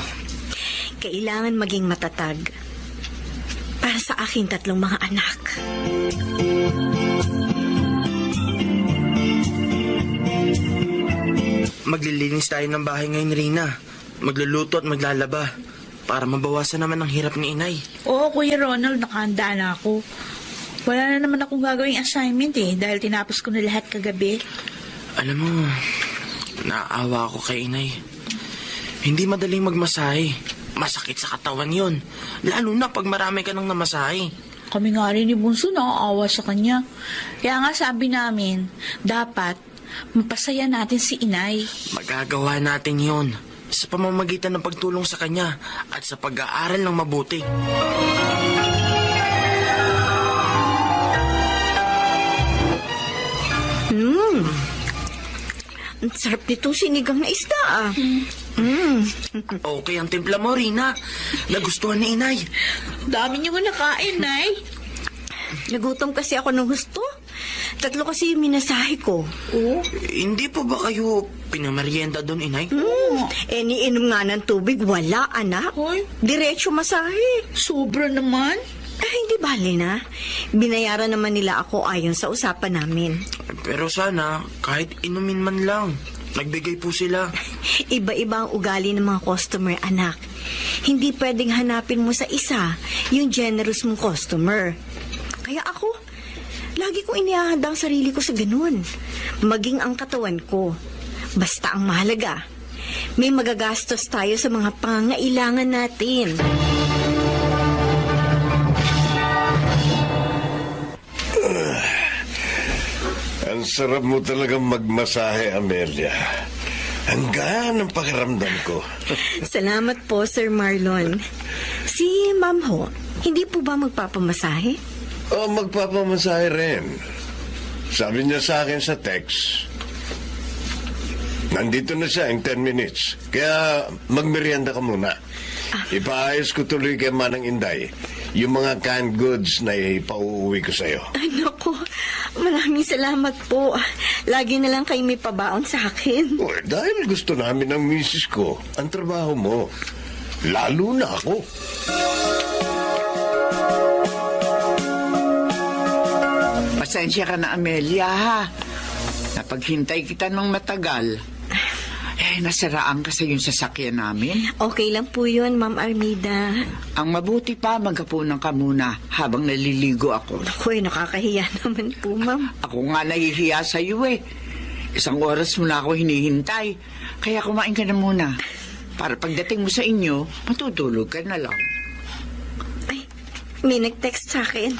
Kailangan maging matatag para sa aking 3 mga anak. Maglilinis tayo ng bahay ngayon, Rina. Magluluto at maglalaba para mabawasan naman ang hirap ni Inay. Oo, Kuya Ronald, nakahanda na ako. Wala na naman akong gagawing assignment dahil tinapos ko na lahat kagabi. Alam mo, naaawa ako kay Inay. Hindi madaling magmasahe. Masakit sa katawan yon. Lalo na pag marami ka nang namasahe. Kami nga rin ni Bunso naaawa sa kanya. Kaya nga sabi namin, dapat Mapasaya natin si inay. Magagawa natin yon sa pamamagitan ng pagtulong sa kanya at sa pag-aaral ng mabuti. Ang sarap nitong sinigang na isda ah. Okay ang timpla mo, Rina. Nagustuhan ni inay. Dami niyo nakain, Nay. Nagutom kasi ako ng gusto. 3 kasi yung minasahe ko. Hindi po ba kayo pinamerienda doon, inay? Niinom nga ng tubig, wala anak. Hoy. Diretso masahe. Sobra naman. Hindi bale na. Binayaran naman nila ako ayon sa usapan namin. Pero sana, kahit inumin man lang, nagbigay po sila. Iba-iba ang ugali ng mga customer, anak. Hindi pwedeng hanapin mo sa isa yung generous mong customer. Kaya ako, lagi kong inihahanda ang sarili ko sa ganun. Maging ang katawan ko. Basta ang mahalaga, may magagastos tayo sa mga pangangailangan natin. Ang sarap mo talagang magmasahe, Amelia. Ang gaan ng pakiramdam ko. Salamat po, Sir Marlon. Si Ma'am Ho, hindi po ba magpapamasahe? Magpapamasahe rin. Sabi niya sa akin sa text, nandito na siya in 10 minutes. Kaya magmerienda ka muna. Ipaayos ko tuloy kay Manang Inday yung mga canned goods na ipauuwi ko sa'yo. Ay, naku. Maraming salamat po. Lagi na lang kayo may pabaon sa akin. Dahil gusto namin ng misis ko ang trabaho mo. Lalo na ako. Pasensya ka na, Amelia, ha? Napaghintay kita ng matagal. Nasiraan kasi yung sasakyan namin. Okay lang po yun, Ma'am Armida. Ang mabuti pa, maghapunan ka muna habang naliligo ako. Naku, nakakahiya naman po, Ma'am. Ako nga nahihiya sa iyo eh. 1 oras mo na ako hinihintay. Kaya kumain ka na muna. Para pagdating mo sa inyo, matutulog ka na lang. Ay, may nag-text sa akin.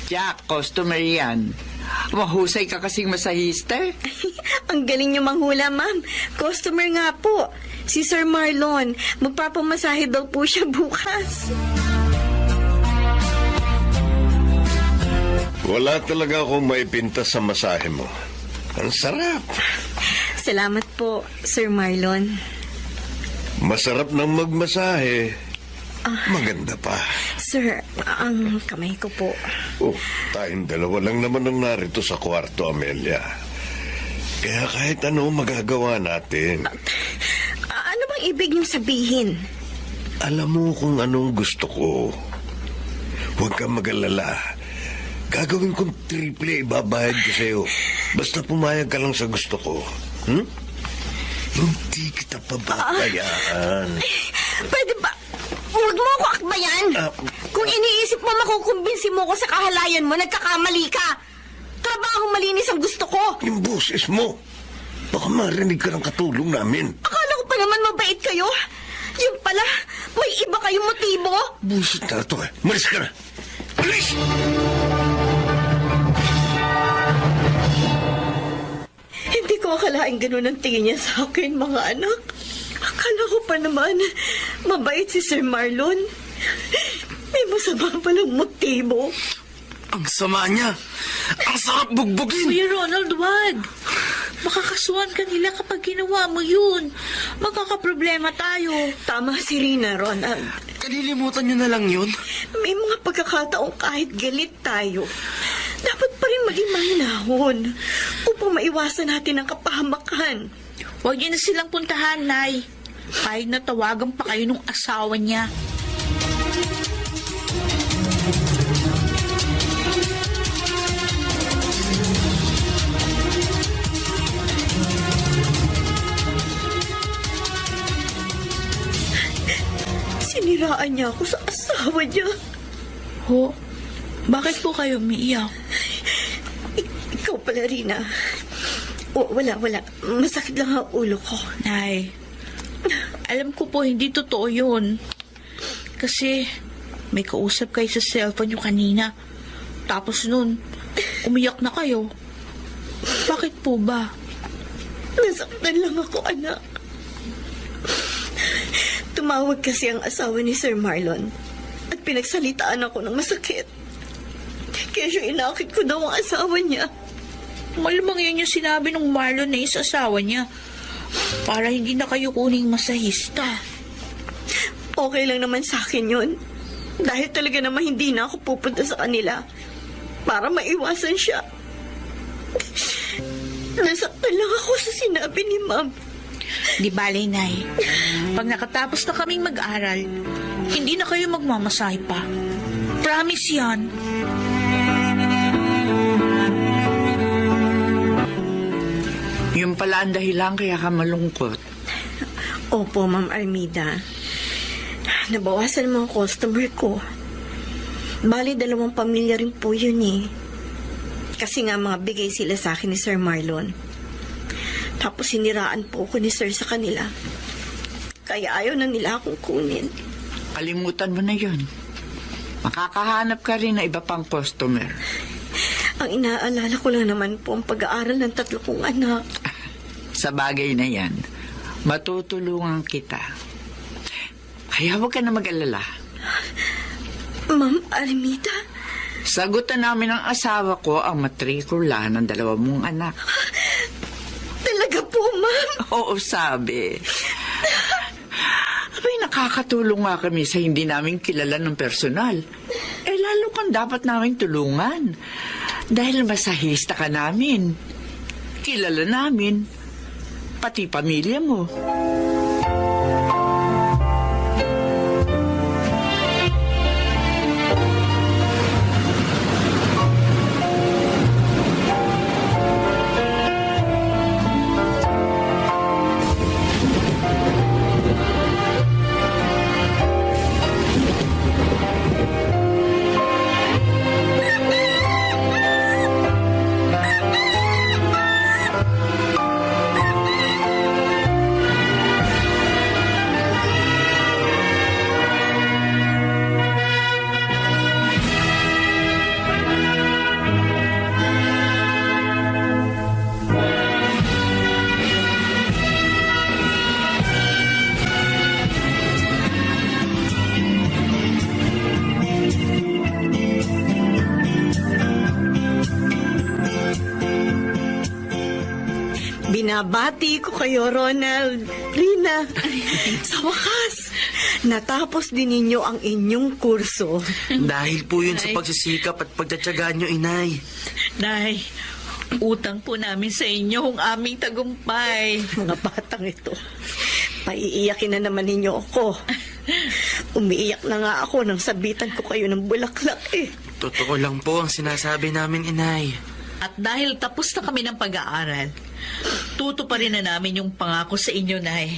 Jack, customer yan. Mahusay ka kasing masahista. Ang galing niyo manghula, Ma'am. Customer nga po. Si Sir Marlon. Magpapamasahe daw po siya bukas. Wala talaga akong maipinta sa masahe mo. Ang sarap. Salamat po, Sir Marlon. Masarap ng magmasahe. Maganda pa. Sir, ang kamay ko po. Tayong dalawa lang naman ang narito sa kwarto, Amelia. Kaya kahit ano magagawa natin. Ano bang ibig niyong sabihin? Alam mo kung anong gusto ko. Huwag kang mag-alala. Gagawin kong triple ibabayad ko sa'yo. Basta pumayag ka lang sa gusto ko. Hindi kita pababayaan. Pwede ba? Huwag mo ako akbayan. Kung iniisip mo makukumbinsi mo ko sa kahalayan mo, nagkakamali ka. Trabaho malinis ang gusto ko. Yung boses mo. Baka marinig ka ng katulong namin. Akala ko pa naman mabait kayo. Yung pala, may iba kayong motibo. Busit na ito eh. Malis ka na. Malis! Hindi ko akalaing ganun ang tingin niya sa akin, mga anak. Akala ko pa naman, mabait si Sir Marlon. May masama palang motibo. Ang sama niya. Ang sarap bugbugin. Kuya Ronald, wag. Makakasuhan ka nila kapag ginawa mo yun. Magkakaproblema tayo. Tama si Rina, Ronald. Kalilimutan niyo na lang yun. May mga pagkakataong kahit galit tayo, dapat pa rin maging mahinahon upang maiwasan natin ang kapahamakan. Huwag niyo na silang puntahan, Nay. Kahit natawagan pa kayo ng asawa niya. Siniraan niya ako sa asawa niya. Ho, bakit po kayo umiiyak? Ikaw pala, Rina. Wala. Masakit lang ang ulo ko. Nay, alam ko po hindi totoo yun. Kasi may kausap kayo sa cellphone nyo kanina. Tapos nun, umiyak na kayo. Bakit po ba? Nasaktan lang ako, anak. Tumawag kasi ang asawa ni Sir Marlon at pinagsalitaan ako ng masakit. Kaya siya inakit ko daw ang asawa niya. Malamang yun yung sinabi ng Marlon na yung sa asawa niya. Para hindi na kayo kuning masahista. Okay lang naman sa akin yun. Dahil talaga naman hindi na ako pupunta sa kanila para maiwasan siya. Nasaktan lang ako sa sinabi ni Ma'am. Di bale, Nay. Pag nakatapos na kaming mag-aral, hindi na kayo magmamasahe pa. Promise yan. Yung pala ang dahilan kaya ka malungkot. Opo, Ma'am Armida. Nabawasan ang mga customer ko. Bali, 2 pamilya rin po yun eh. Kasi nga mga bigay sila sa akin ni Sir Marlon. Tapos siniraan po ako ni Sir sa kanila. Kaya ayaw na nila akong kunin. Kalimutan mo na yun. Makakahanap ka rin ng iba pang customer. Ang inaalala ko lang naman po ang pag-aaral ng 3 kong anak. Sa bagay na yan, matutulungan kita. Kaya huwag ka na mag-alala. Ma'am Armida? Sagutan namin ng asawa ko ang matrikula ng 2 mong anak. Talaga po, Ma'am? Oo, sabi. Abay, nakakatulong nga kami sa hindi namin kilala ng personal. Lalo kang dapat namin tulungan. Dahil masahista ka namin. Kilala namin. Pati pamilya mo. Binabati ko kayo, Ronald. Rina, sa wakas, natapos din ninyo ang inyong kurso. Dahil po yun sa pagsisikap at pagtatsagaan nyo, Inay. Nay, utang po namin sa inyo ang aming tagumpay. Mga batang ito, paiiyakin na naman ninyo ako. Umiiyak na nga ako nang sabitan ko kayo ng bulaklak eh. Totoo lang po ang sinasabi namin, Inay. At dahil tapos na kami ng pag-aaral, tutuparin na namin yung pangako sa inyo, Nay.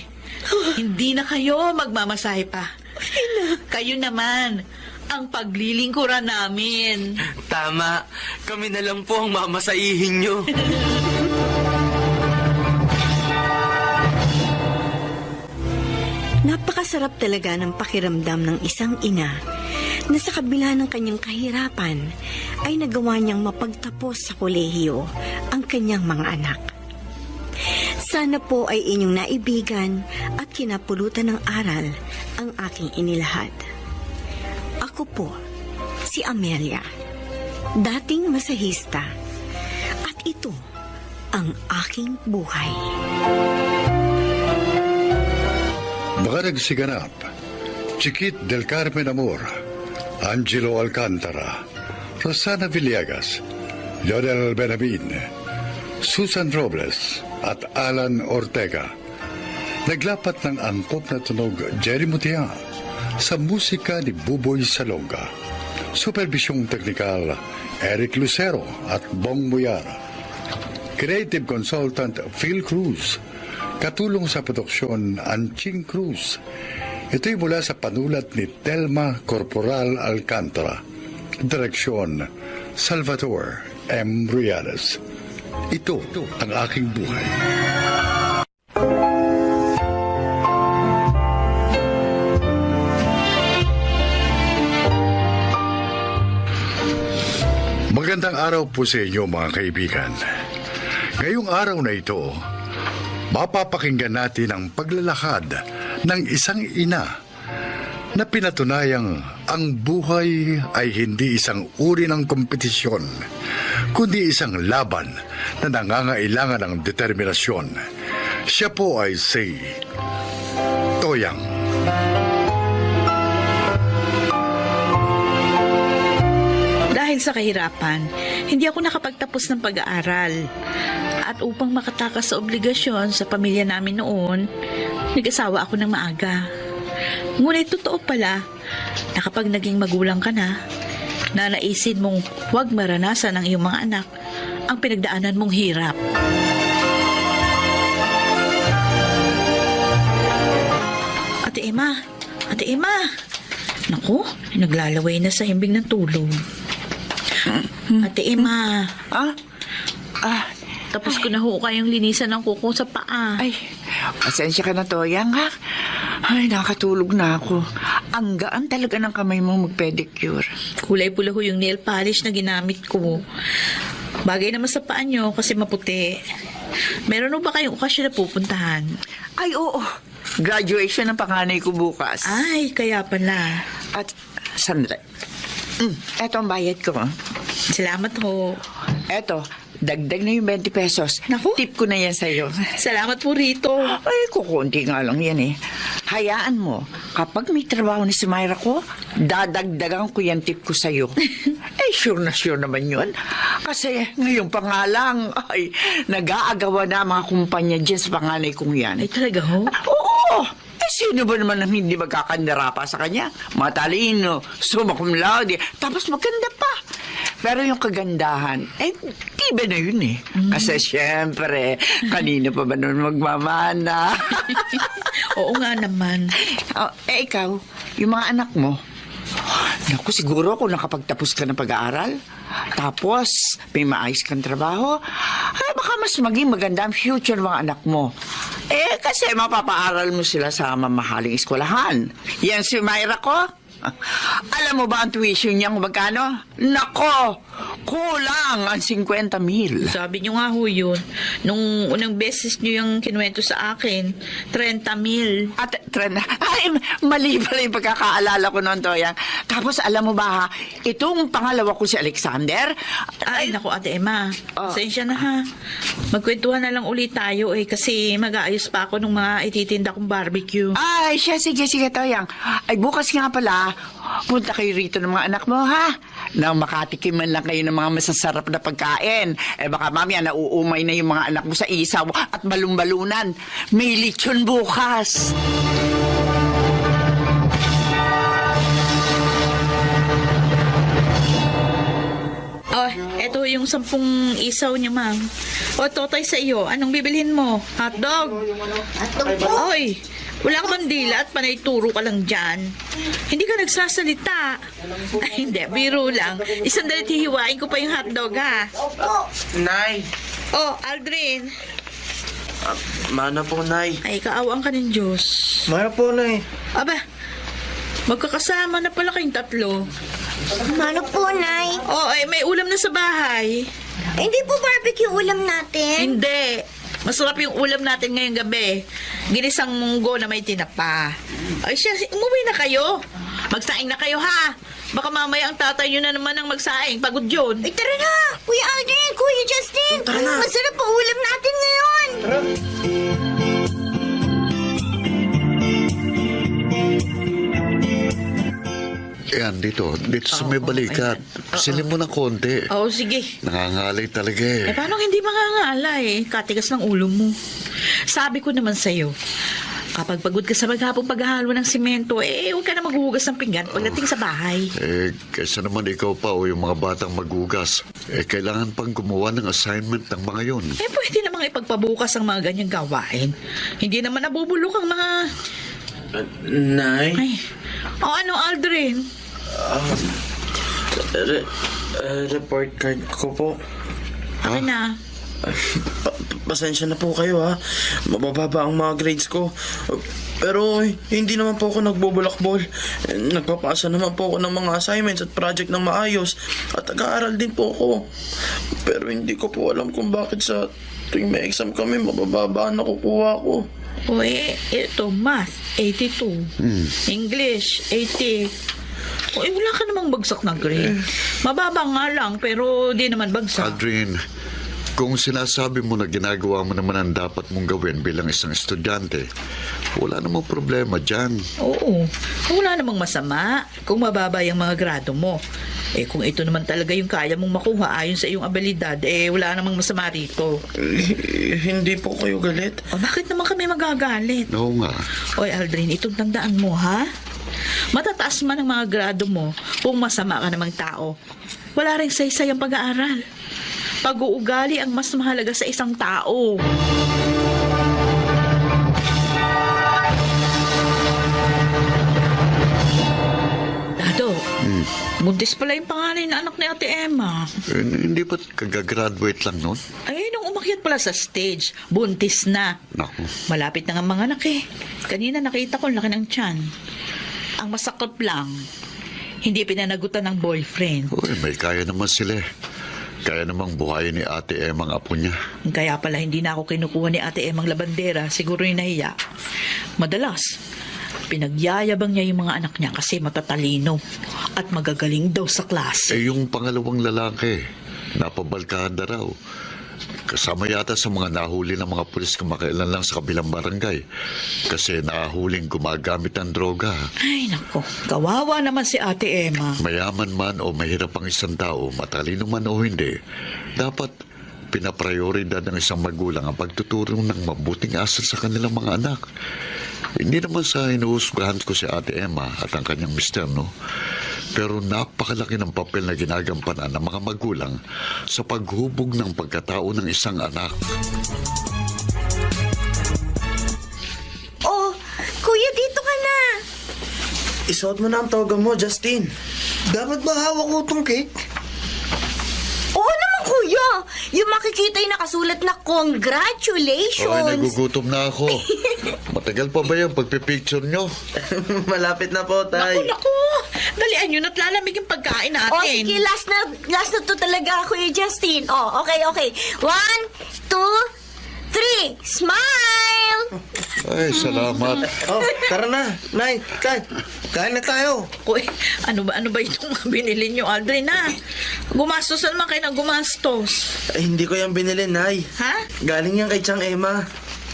Hindi na kayo magmamasahe pa. Kayo naman ang paglilingkuran namin. Tama. Kami na lang po ang mamasahihin nyo. Napakasarap talaga ng pakiramdam ng isang ina na sa kabila ng kanyang kahirapan ay nagawa niyang mapagtapos sa kolehiyo ang kanyang mga anak. Sana po ay inyong naibigan at kinapulutan ng aral ang aking inilahad. Ako po, si Amelia, dating masahista, at ito ang aking buhay. Mga nagsiganap, Chiquit del Carmen Amor, Angelo Alcantara, Rosana Villegas, Lionel Benamin, Susan Robles at Alan Ortega. Naglapat ng angkop na tunog Jerry Mutia sa musika ni Buboy Salonga. Supervisyong teknikal Eric Lucero at Bong Muyara. Creative Consultant Phil Cruz. Katulong sa produksyon Anching Cruz. Ito'y mula sa panulat ni Telma Corporal Alcantara. Direksyon Salvador M. Riales. Ito ang aking buhay. Magandang araw po sa inyo mga kaibigan. Ngayong araw na ito, mapapakinggan natin ang paglalakad ng isang ina na pinatunayang ang buhay ay hindi isang uri ng kompetisyon, kundi isang laban na nangangailangan ng determinasyon. Siya po ay si Toyang. Dahil sa kahirapan, hindi ako nakapagtapos ng pag-aaral. At upang makatakas sa obligasyon sa pamilya namin noon, nag-asawa ako ng maaga. Ngunit totoo pala na kapag naging magulang ka na, nanaisin mong huwag maranasan ng iyong mga anak ang pinagdaanan mong hirap. Ate Emma! Naku, naglalaway na sa himbing ng tulog. Ate Emma! Tapos ko na ho kayong linisan ng kuko sa paa. Ay, pasensya ka na, Toyang, ha? Ay, nakatulog na ako. Ang gaan talaga ng kamay mo mag-pedicure. Kulay pula ho yung nail polish na ginamit ko. Bagay naman sa paa nyo kasi maputi. Meron ho ba kayong okasyon na pupuntahan? Ay, oo. Graduation ng panganay ko bukas. Ay, kaya pala. At, sandali. Eto ang bayad ko. Salamat ho. Eto, dagdag na yung 20 pesos. Naku. Tip ko na yan sa'yo. Salamat po rito. Ay, kukunti nga lang yan eh. Hayaan mo, kapag may trabaho na si Myra ko, dadagdagan ko yan tip ko sa'yo. Sure na sure naman yun. Kasi ngayon pa nga lang, ay, nag-aagawa na mga kumpanya dyan sa panganay kong yan. Ay, talaga ho? Oo! Sino ba naman ang hindi magkakandara pa sa kanya? Matalino, summa cum laude, tapos maganda pa. Pero yung kagandahan, tiba na yun eh. Kasi syempre, kanina pa ba nun magmamana? Oo nga naman. Ikaw, yung mga anak mo, naku, siguro kung nakapagtapos ka ng pag-aaral, tapos may maayos kang trabaho, ay baka mas maging maganda ang future ng mga anak mo. Kasi mapapaaral mo sila sa mamahaling eskwelahan. Yan si Myra ko. Alam mo ba ang tuition niya kung magkano? Nako! Kulang ang 50,000. Sabi niyo nga ho yun. Nung unang beses niyo yung kinuwento sa akin, 30,000. At mali pala yung pagkakaalala ko noon, Toyang. Tapos alam mo ba ha, itong pangalawa ko si Alexander. Ay, naku, Ate Emma. Pasensya na ha. Magkwentuhan na lang ulit tayo kasi mag-aayos pa ako ng mga ititinda kong barbecue. Ay, sige, Toyang. Ay, bukas nga pala, punta kayo rito ng mga anak mo, ha? Nang makatikim man lang kayo ng mga masasarap na pagkain. Baka mamaya nauumay na yung mga anak mo sa isaw at balumbalunan. May lechon bukas. Eto yung 10 isaw niya, ma'am. Totoy sa iyo, anong bibilhin mo? Hotdog? Hotdog po. Oy, wala ka bang dila at panay turo ka lang dyan? Hindi ka nagsasalita. Ay, hindi, biro lang. Isang dalit hihiwain ko pa yung hotdog, ha? Nay! Aldrin. Mana po, Nay. Ay, kaawang ka ng Diyos. Mana po, Nay. Aba, magkakasama na pala kayong tatlo. Ano po, Nay? May ulam na sa bahay. Hindi po barbecue ulam natin. Hindi. Masarap yung ulam natin ngayong gabi. Ginisang munggo na may tinapa. Ay siya, umuwi na kayo. Magsaing na kayo, ha? Baka mamaya ang tatay nyo na naman ang magsaing. Pagod yun. Ay, tara na! Kuya Aldrin, Kuya Justin! Masarap po ulam natin ngayon! Tara! Yan, dito sa may balikat. Silin mo ng konti. Sige. Nangangalay talaga eh. Paano hindi mangangalay? Katigas ng ulo mo. Sabi ko naman sa'yo, kapag pagod ka sa maghapong paghahalo ng simento, huwag ka na maghuhugas ng pinggan pagdating sa bahay. Kaysa naman ikaw pa o yung mga batang magugas. Kailangan pang gumawa ng assignment ng mga yun. Pwede namang ipagpabukas ang mga ganyang gawain. Hindi naman nabubulok ang mga... Nay? Ay, ano, Aldrin? Report card ko po. Akin na. Pasensya na po kayo, ha. Mabababa ang mga grades ko. Pero hindi naman po ako nagbubulakbol. Nagpapasa naman po ako ng mga assignments at project ng maayos. At nag-aaral din po ako. Pero hindi ko po alam kung bakit sa Tuwing may exam kami, mabababa ang nakukuha ko. O ito, math, 82. English, 80. O wala ka namang bagsak na grade. Mababa nga lang, pero di naman bagsak. Aldrin, kung sinasabi mo na ginagawa mo naman ang dapat mong gawin bilang isang estudyante, wala namang problema dyan. Oo, wala namang masama kung mababa yung mga grado mo. Kung ito naman talaga yung kaya mong makuha ayon sa iyong abilidad, wala namang masama rito. Hindi po kayo galit. O bakit naman kami magagalit? Oo nga. Oy, Aldrin, itong tandaan mo, ha? Matataas man ang mga grado mo kung masama ka namang tao. Wala rin saysay ang pag-aaral. Pag-uugali ang mas mahalaga sa isang tao. Dado, buntis pala yung panganay na anak ni Ate Emma. Hindi ba kagagraduate lang nun? Ay, nung umakyat pala sa stage, buntis na. Naku. Malapit na nga mga anak eh. Kanina nakita ko laki ng tiyan. Ang masakot lang, hindi pinanagutan ng boyfriend. Uy, may kaya naman sila. Kaya namang buhayin ni Ate Emma ang apo niya. Kaya pala hindi na ako kinukuha ni Ate Emang labandera, siguro yung nahiya. Madalas, pinagyayabang niya yung mga anak niya kasi matatalino at magagaling daw sa klase. Yung pangalawang lalaki, napabalkahan na raw. Kasama yata sa mga nahuli ng mga pulis kamakailan lang sa kabilang barangay. Kasi nahuling gumagamit ng droga. Ay, nako. Kawawa naman si Ate Emma. Mayaman man o mahirap ang isang tao, matalino man o hindi, dapat pinaprioridad ng isang magulang ang pagtuturo ng mabuting asal sa kanilang mga anak. Hindi naman sa inuusgahan ko si Ate Emma at ang kanyang mister, no? Pero napakalaki ng papel na ginagampanan ng mga magulang sa paghubog ng pagkatao ng isang anak. Oh, kuya, dito ka na. Isuot mo na ang toga mo, Justin. Dapat ba hawak ko itong cake? Oo naman, kuya. Yung makikita yung nakasulat na congratulations. Ay, nagugutom na ako. Matagal pa ba yung pagpipicture nyo? Malapit na po, Tay. Naku! Dalian yun at lalamig yung pagkain natin. Oh, sige, last na to talaga, Kuya Justin. Oh, okay. 1, 2, 3. Smile! Ay, salamat. Oh, tara na. Nay, kain na tayo. Uy, ano ba itong mga binili nyo, Aldrin, ha? Gumastos na naman kayo ng gumastos. Ay, hindi ko yan binili, Nay. Ha? Galing yan kay Chang Emma.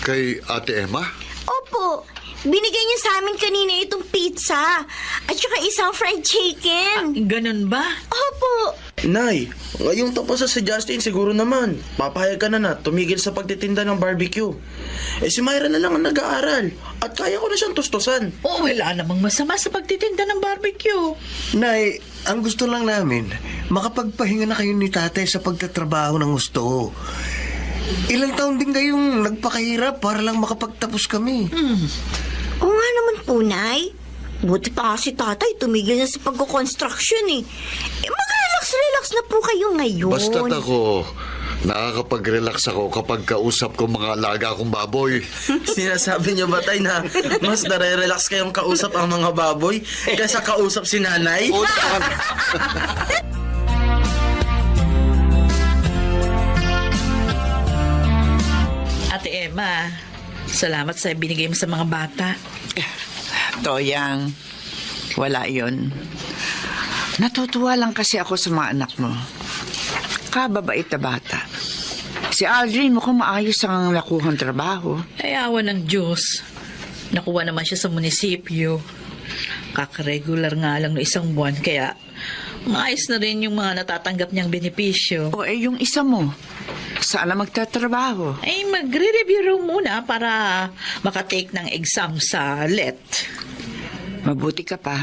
Kay Ate Emma? Opo, binigay niya sa amin kanina itong pizza at saka isang fried chicken. Ganun ba? Opo. Nay, ngayong tapos sa si Justin, siguro naman. Papayag ka na tumigil sa pagtitinda ng barbecue. Si Myra na lang ang nag-aaral. At kaya ko na siyang tustusan. Oo, wala namang masama sa pagtitinda ng barbecue. Nay, ang gusto lang namin, makapagpahinga na kayo ni tatay sa pagtatrabaho ng gusto. Ilang taon din kayong nagpakahirap para lang makapagtapos kami. Oo nga naman po, Nay. Buti pa kasi tatay tumigil na sa pagko-construction eh. Mag-relax na po kayo ngayon. Basta't ako, nakakapag-relax ako kapag kausap ko mga alaga kong baboy. Sinasabi niyo ba, Tay, na mas nare-relax kayong kausap ang mga baboy kaysa kausap si nanay? Ate Emma, salamat sa binigay mo sa mga bata. Toyang, wala yon. Natutuwa lang kasi ako sa mga anak mo. Kababait na bata. Si Aldrin mukhang maayos ang nakuhang trabaho. Ay, awa ng Diyos. Nakuha naman siya sa munisipyo. Kakaregular nga lang no isang buwan, kaya maayos na rin yung mga natatanggap niyang benepisyo. O yung isa mo, saan na magtatrabaho? Ay, magre-review raw muna para makatake ng exam sa LET. Mabuti ka pa.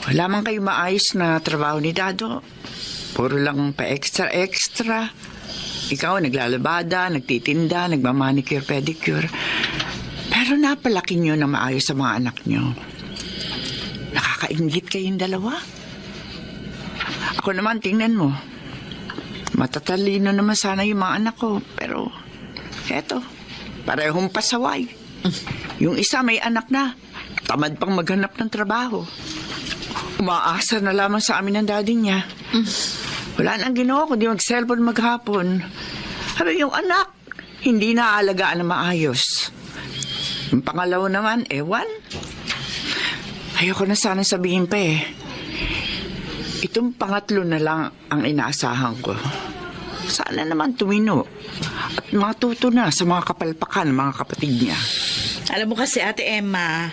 Wala man kayo maayos na trabaho ni Dado. Puro lang pa-extra. Ikaw, naglalabada, nagtitinda, nagmamanicure, pedicure. Pero napalaki nyo na maayos sa mga anak nyo. Nakakaingit kayong dalawa. Ako naman, tingnan mo. Matatalino naman sana yung mga anak ko. Pero, eto, parehong pasaway. Yung isa may anak na. Tamad pang maghanap ng trabaho. Umaasa na lamang sa amin ng daddy niya. Wala nang ginawa kundi mag-cellphone maghapon. Pero yung anak, hindi naaalagaan na maayos. Yung pangalawa naman, ewan. Ayoko na sana sabihin pa eh. Itong pangatlo na lang ang inaasahan ko. Sana naman tumino at matuto na sa mga kapalpakan ng mga kapatid niya. Alam mo kasi, Ate Emma,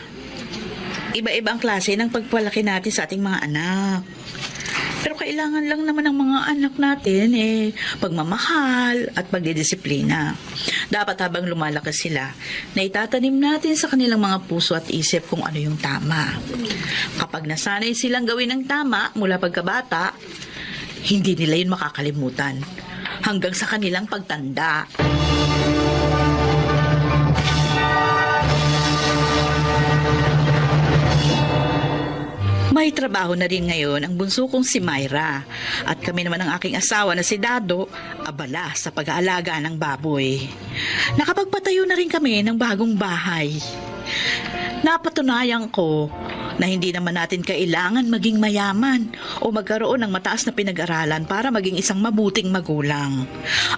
iba-iba ang klase ng pagpalaki natin sa ating mga anak. Pero kailangan lang naman ng mga anak natin pagmamahal at pagdidisiplina. Dapat habang lumalaki sila, na itatanim natin sa kanilang mga puso at isip kung ano yung tama. Kapag nasanay silang gawin ng tama mula pagkabata, hindi nila yun makakalimutan hanggang sa kanilang pagtanda. May trabaho na rin ngayon ang bunso kong si Myra at kami naman ang aking asawa na si Dado abala sa pag-aalaga ng baboy. Nakapagpatayo na rin kami ng bagong bahay. Napatunayan ko na hindi naman natin kailangan maging mayaman o magkaroon ng mataas na pinag-aralan para maging isang mabuting magulang.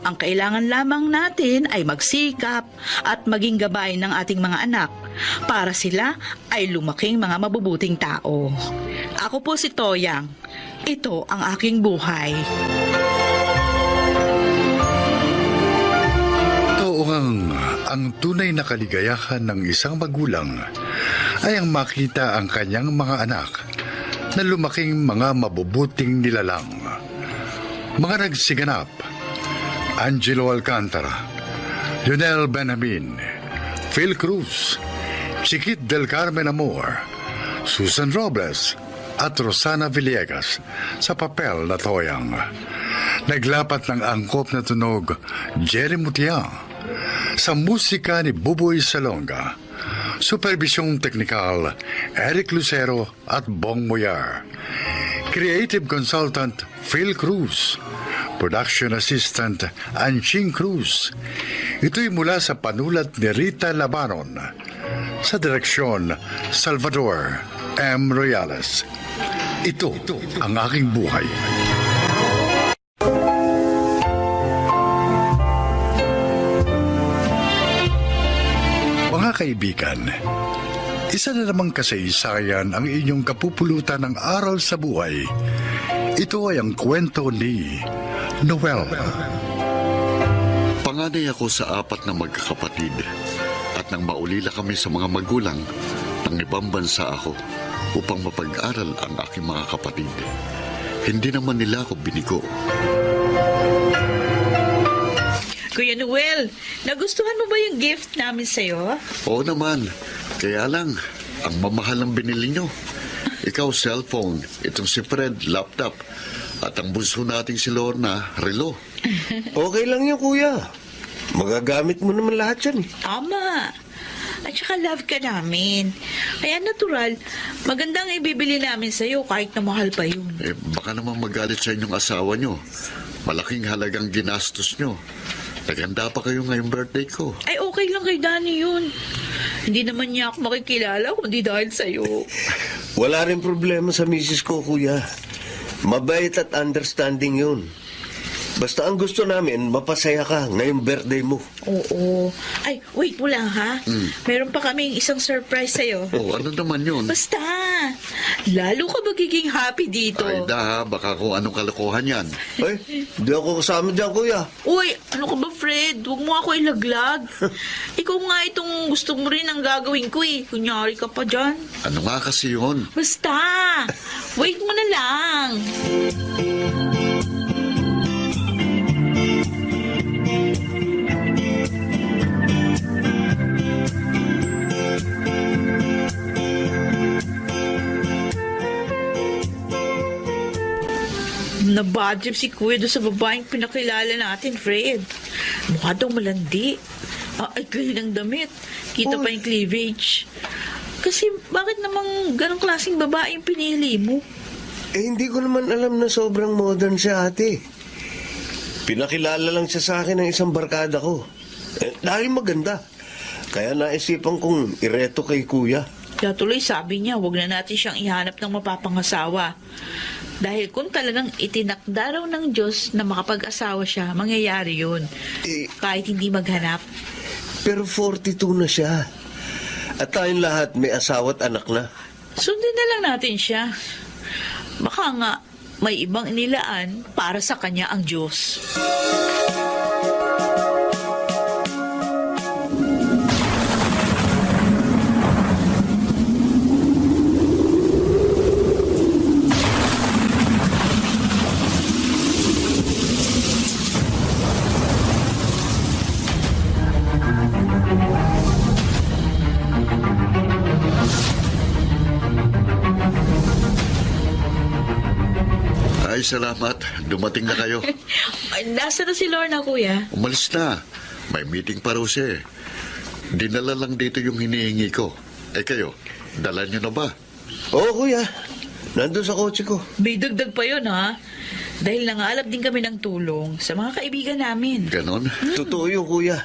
Ang kailangan lamang natin ay magsikap at maging gabay ng ating mga anak para sila ay lumaking mga mabubuting tao. Ako po si Toyang. Ito ang aking buhay. Ang tunay na kaligayahan ng isang magulang ay ang makita ang kanyang mga anak na lumaking mga mabubuting nilalang. Mga nagsiganap: Angelo Alcantara, Lionel Benjamin, Phil Cruz, Chiquit del Carmen Amor, Susan Robles at Rosana Villegas sa papel na Toyang. Naglapat ng angkop na tunog Jerry Mutiang, sa musika ni Buboy Salonga, supervisyong teknikal Eric Lucero at Bong Moyar, creative consultant Phil Cruz, production assistant Anching Cruz. Ito'y mula sa panulat ni Rita Labaron, sa direksyon Salvador M. Royales. Ito ang aking buhay. Mga kaibigan, isa na namang kasaysayan ang inyong kapupulutan ng aral sa buhay. Ito ay ang kwento ni Noel. Panganay ako sa 4 na magkakapatid at nang maulila kami sa mga magulang, nang ibang bansa ako upang mapag-aral ang aking mga kapatid. Hindi naman nila ako binigo. Kuya Noel, nagustuhan mo ba yung gift namin sa'yo? Oo naman, kaya lang, ang mamahal ang binili nyo. Ikaw, cellphone, itong si Fred, laptop, at ang bunso nating si Lorna, relo. Okay lang yun, kuya. Magagamit mo naman lahat yan. Tama. At saka love ka namin. Kaya natural, magandang ibibili namin sa'yo kahit na mahal pa yun. Baka naman magalit sa inyong asawa nyo. Malaking halagang ginastos nyo. Naganda pa kayo ngayong birthday ko. Ay, okay lang kay Danny yun. Hindi naman niya ako makikilala kundi dahil sa'yo. Wala rin problema sa misis ko, kuya. Mabait at understanding yun. Basta ang gusto namin, mapasaya ka ngayong birthday mo. Oo. Ay, wait mo lang ha. Meron pa kaming isang surprise sa'yo. Ano naman yun? Basta, lalo ka magiging happy dito. Ay, baka kung anong kalokohan yan. Ay, di ako kasama dyan, kuya. Uy, ano ka ba, Fred? Huwag mo ako ilaglag. Ikaw nga itong gusto mo rin ang gagawin ko eh. Kunyari ka pa dyan. Ano nga kasi yun? Basta, wait mo na lang. Nabadjip si Kuya doon sa babaeng pinakilala natin, Fred. Mukha daw malandi. Ay, ng damit. Kita pa yung cleavage. Kasi bakit namang ganong klaseng babae yung pinili mo? Hindi ko naman alam na sobrang modern siya, ate. Pinakilala lang siya sa akin ng isang barkada ko. Dahil maganda. Kaya naisipan kong ireto kay kuya. Kaya tuloy sabi niya, wag na natin siyang ihanap ng mapapangasawa. Dahil kung talagang itinakda raw ng Diyos na makapag-asawa siya, mangyayari yun. Eh, Kahit hindi maghanap. pero 42 na siya. At tayong lahat may asawa at anak na. Sundin na lang natin siya. Baka nga may ibang inilaan para sa kanya ang Diyos. Ay, salamat. Dumating na kayo. Ay, Nasaan na si Lorna, kuya? Umalis na. May meeting pa raw siya eh. Dinala lang dito yung hinihingi ko. Eh kayo, dala niyo na ba? Oo, kuya. Nandun sa kotse ko. May dagdag pa yun, ha? Dahil nangalap din kami ng tulong sa mga kaibigan namin. Ganon? Totoo yun, kuya.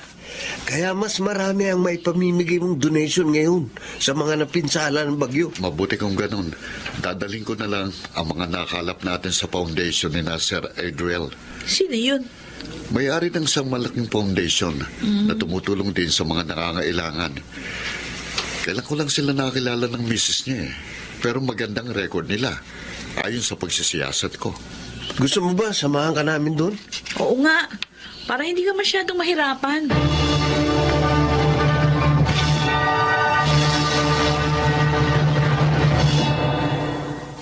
Kaya mas marami ang may pamimigay mong donation ngayon sa mga napinsala ng bagyo. Mabuti kung ganon. Dadaling ko na lang ang mga nakalap natin sa foundation ni Sir Adriel. Sino yun? May-ari ng isang malaking foundation na tumutulong din sa mga nangangailangan. Kailan ko lang sila nakilala ng misis niya eh. Pero magandang record nila, ayon sa pagsisiyasat ko. Gusto mo ba samahan ka namin doon? Oo nga. Para hindi ka masyadong mahirapan.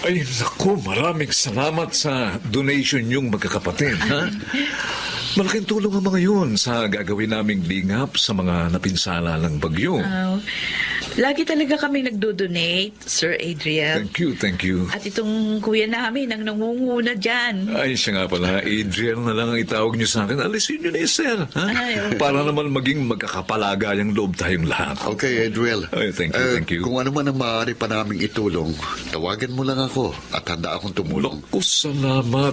Ay, naku, maraming salamat sa donation yung magkakapatid, ha? Malaking tulong ang mga yun sa gagawin naming lingap sa mga napinsala ng bagyo. Lagi talaga kami nagdo-donate, Sir Adriel. Thank you. At itong kuya namin ang nangunguna dyan. Ay, siya nga pala, Adriel na lang ang itawag niyo sa akin. Alisin niyo na yung sir, ha? Ay, okay. Para naman maging magkakapalagayang loob tayong lahat. Okay, Adriel. Ay, thank you. Kung ano man ang maaari pa naming itulong, tawagan mo lang ako at handa akong tumulong. Naku,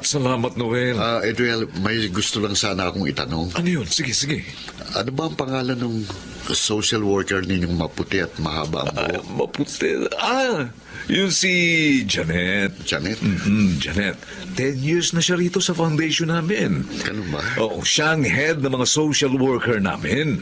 salamat, Noel. Adriel, may gusto lang sana akong itanong. Ano yun? Sige. Ano ba ang pangalan ng social worker ninyong maputi at mahaba ang buhok? Maputi. Yun si Janet. Janet? Janet. 10 years na siya rito sa foundation namin. Ganun ba? Oo, siya ang head ng mga social worker namin.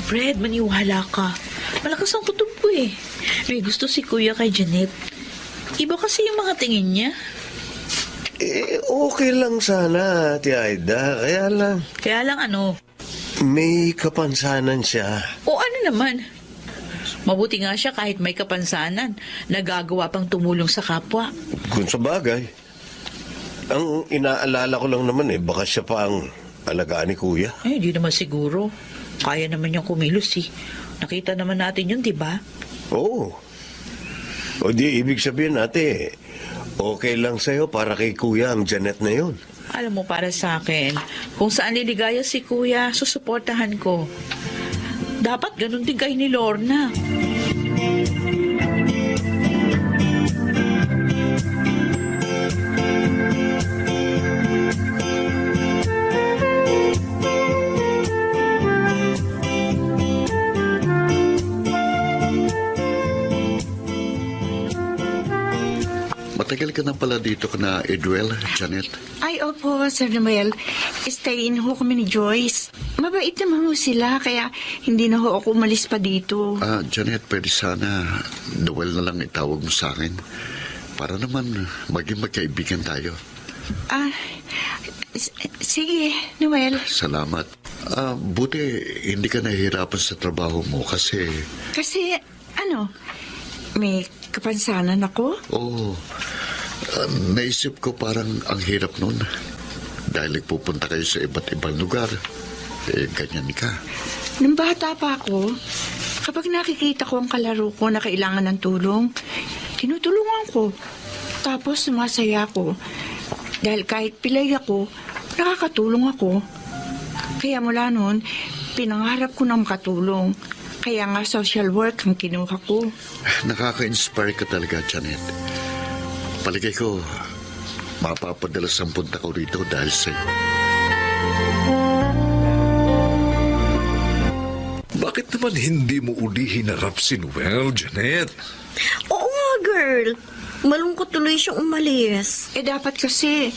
Fred, maniwala ka. Malakas ang kutob ko eh. May gusto si kuya kay Janet. Iba kasi yung mga tingin niya. Okay lang sana, Ate Aida. Kaya lang ano? May kapansanan siya. O ano naman? Mabuti nga siya kahit may kapansanan. Nagagawa pang tumulong sa kapwa. Kung sa bagay. Ang inaalala ko lang naman baka siya pa ang alagaan ni Kuya. Hindi naman siguro. Kaya naman niyang kumilos eh. Nakita naman natin yun, di ba? Oo. O di ibig sabihin okay lang sa'yo para kay Kuya ang Janet na yun. Alam mo, para sa akin, kung saan liligaya si kuya, susuportahan ko. Dapat ganun din kayo ni Lorna. Matagal ka na pala dito na Adriel, Janet. Ay, opo, Sir Noel. Stay in ho kami ni Joyce. Mabait naman ho sila, kaya hindi na ho ako umalis pa dito. Janet, pwede sana Noel na lang itawag mo sa akin. Para naman maging magkaibigan tayo. Sige, Noel. Salamat. Buti hindi ka nahihirapan sa trabaho mo kasi... Kasi, may kapansanan ako? Oo. Naisip ko parang ang hirap nun. Dahil nagpupunta kayo sa iba't ibang lugar. Ganyan ka. Nung bata pa ako, kapag nakikita ko ang kalaro ko na kailangan ng tulong, tinutulungan ko. Tapos sumasaya ako. Dahil kahit pilay ako, nakakatulong ako. Kaya mula noon, pinangarap ko na makatulong. Kaya nga social work ang kinuha ko. Nakaka-inspire ka talaga, Janet. Paligay ko, mapapadalas ang punta ko rito dahil sa'yo. naman hindi mo uli hinarap si Noel, Janet? Oo nga, girl. Malungkot tuloy siyang umalis. Dapat kasi,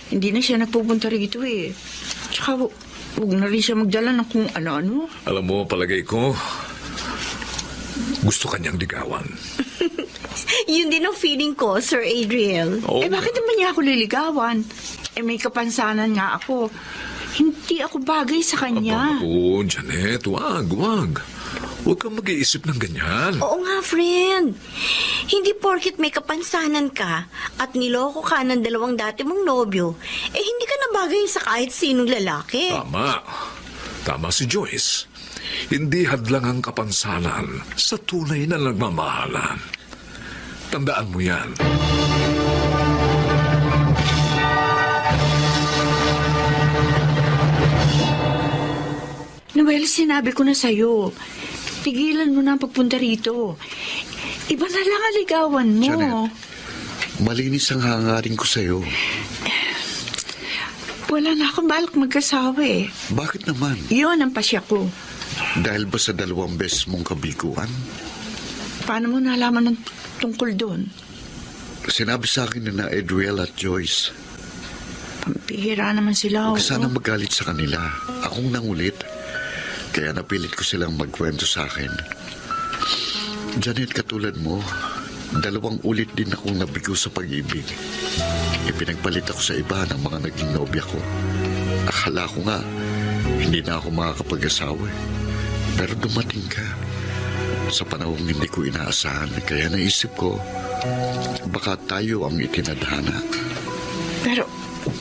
hindi na siya nagpupunta rito eh. Tsaka, huwag na rin siya magdala ng kung ano-ano. Alam mo, palagay ko, gusto kanyang ligawan. Yun din ang feeling ko, Sir Adriel. Oh, Bakit naman niya ako liligawan? May kapansanan nga ako. Hindi ako bagay sa kanya. Aba, Janet, wag. Huwag kang mag-iisip ng ganyan. Oo nga, friend. Hindi porkit may kapansanan ka at niloko ka ng 2 dati mong nobyo, hindi ka na bagay sa kahit sinong lalaki. Tama si Joyce. Hindi hadlang ang kapansanan sa tunay na nagmamahalan. Tandaan mo yan. Noel, sinabi ko na sa'yo. Tigilan mo na ang pagpunta rito. Iba na lang ang ligawan mo. Janet, malinis ang hangarin ko sa'yo. Wala na akong balak mag-asawa eh. Bakit naman? Yun ang pasya ko. Dahil ba sa 2 beses mong kabiguan? Paano mo nalaman ng tungkol doon? Sinabi sa akin na Adriel at Joyce. Pampihira naman sila. Huwag sana magalit sa kanila. Akong nangulit. Kaya napilit ko silang magkwento sa akin. Janet, katulad mo, 2 ulit din akong nabigo sa pag-ibig. Ipinagpalit ako sa iba ng mga naging nobya ko. Akala ko nga, hindi na ako makakapag-asawa. Pero dumating ka. Sa panahong hindi ko inaasahan, kaya naisip ko, baka tayo ang itinadhana. Pero,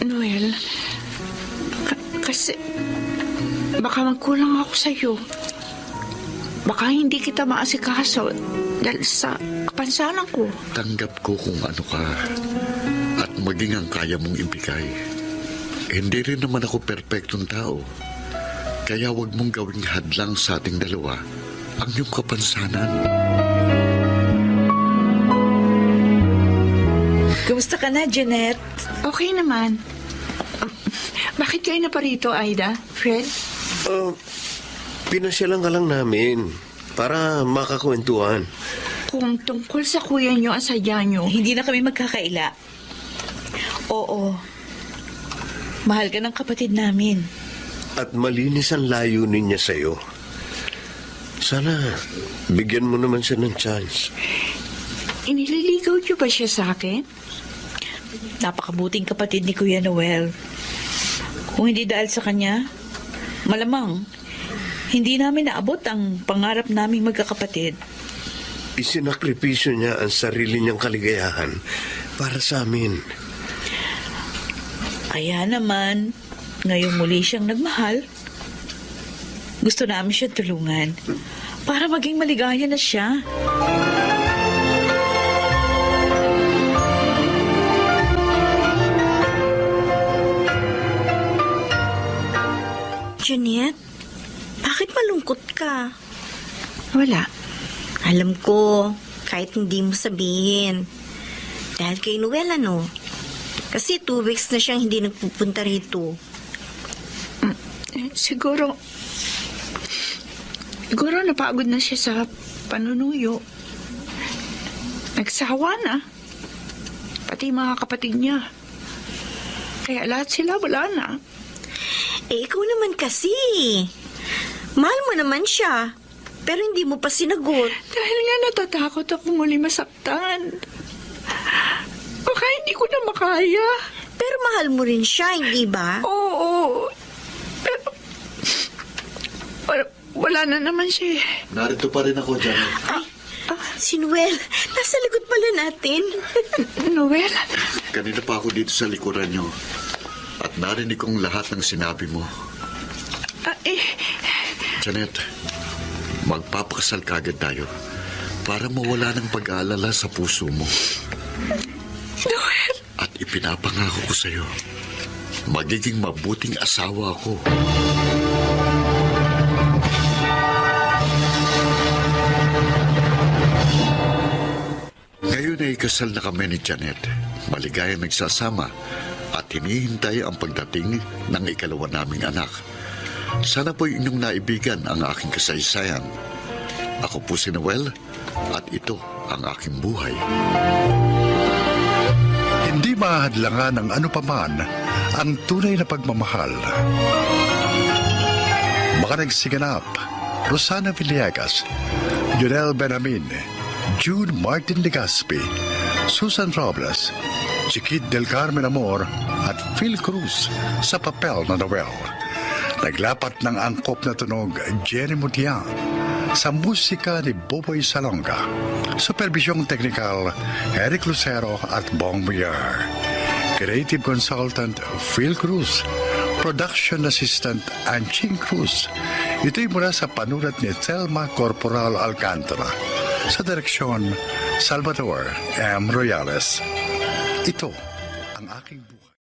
Noel, kasi baka magkulang ako sa'yo. Baka hindi kita maasikaso dahil sa kapansanan ko. Tanggap ko kung ano ka at maging ang kaya mong ibigay. Hindi rin naman ako perpektong tao. Kaya wag mong gawing hadlang sa ating dalawa ang iyong kapansanan. Kumusta ka na, Janet? Okay naman. Bakit kayo na pa rito, Aida? Fred? Pinasyalan ka lang namin para makakwentuhan. Kung tungkol sa kuya niyo ang sadya niyo. Hindi na kami magkakaila. Oo. Mahal ka ng kapatid namin. At malinis ang layunin niya sa'yo. Sana bigyan mo naman siya ng chance. Inililigaw niyo ba siya sa akin? Napakabuting kapatid ni Kuya Noel. Kung hindi dahil sa kanya, malamang hindi namin naabot ang pangarap naming magkakapatid. Isinakripisyo niya ang sarili niyang kaligayahan para sa amin. Kaya naman, ngayong muli siyang nagmahal, gusto namin siya tulungan para maging maligaya na siya. Janet, bakit malungkot ka? Wala. Alam ko, kahit hindi mo sabihin. Dahil kay Noel, ano? Kasi 2 weeks na siyang hindi nagpupunta rito. Siguro napagod na siya sa panunuyo. Nagsawa na. Pati mga kapatid niya. Kaya lahat sila wala na. Ikaw naman kasi. Mahal mo naman siya. Pero hindi mo pa sinagot. Dahil nga natatakot ako muli masaktan. Baka hindi ko na makaya. Pero mahal mo rin siya, hindi ba? Oo. Pero wala na naman siya. Narito pa rin ako, Janet. Si Noel, nasa likod pala natin. Noel? Kanina pa ako dito sa likuran niyo. At narinig kong lahat ng sinabi mo. Janet, magpapakasal kagad tayo para mawala ng pag-aalala sa puso mo. Noel! At ipinapangako ko sa'yo, magiging mabuting asawa ako. Ngayon ay kasal na kami ni Janet. Maligayang nagsasama at hinihintay ang pagdating ng 2 naming anak. Sana po'y inyong naibigan ang aking kasaysayan Ako po si Noel at ito ang aking buhay. Hindi mahadlangan ng ano paman ang tunay na pagmamahal. Mga nagsiganap, Rosana Villegas, Junel Benamin, Jude Martin Legaspi, Susan Robles, Chiquit del Carmen Amor at Phil Cruz sa papel na Noel. Naglapat ng angkop na tunog Jenny Mutiang sa musika ni Boboy Salonga. Supervisyong teknikal Eric Lucero at Bong Villar. Creative Consultant Phil Cruz. Production Assistant Anching Cruz. Ito'y mula sa panulat ni Thelma Corporal Alcantara. Sa direksyon Salvador M. Royales. Ito ang aking buhay.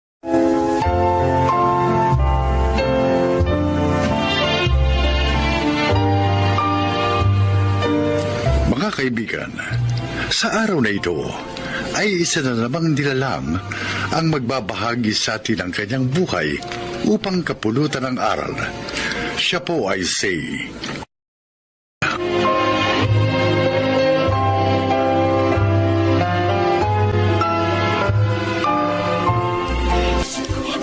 Mga kaibigan, sa araw na ito ay isa na namang nilalang ang magbabahagi sa atin ng kanyang buhay upang kapulutan ng aral. Siya po ay si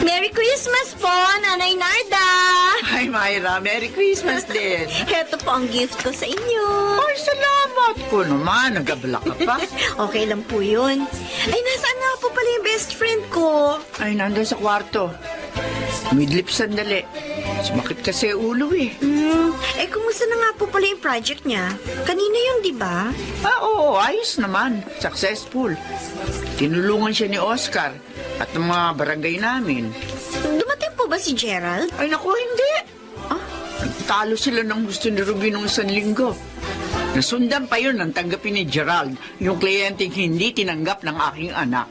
Merry Christmas po, Nanay Narda! Ay, Myra, Merry Christmas din. Heto po ang gift ko sa inyo. Ay, salamat ko naman. Nagabala ka pa. Okay lang po yun. Ay, nasaan nga po pala yung best friend ko? Ay, nandun sa kwarto. Midlip sandali. Sumakit kasi ulo eh. Kumusta na nga po pala yung project niya? Kanina yun, di ba? Oo, ayos naman. Successful. Tinulungan siya ni Oscar at ng mga barangay namin. Dumating po ba si Gerald? Ay, naku, hindi. Nagtalo sila ng gusto ni Ruby nung isang linggo. Nasundan pa yun ng tanggapin ni Gerald, yung kliyenteng hindi tinanggap ng aking anak.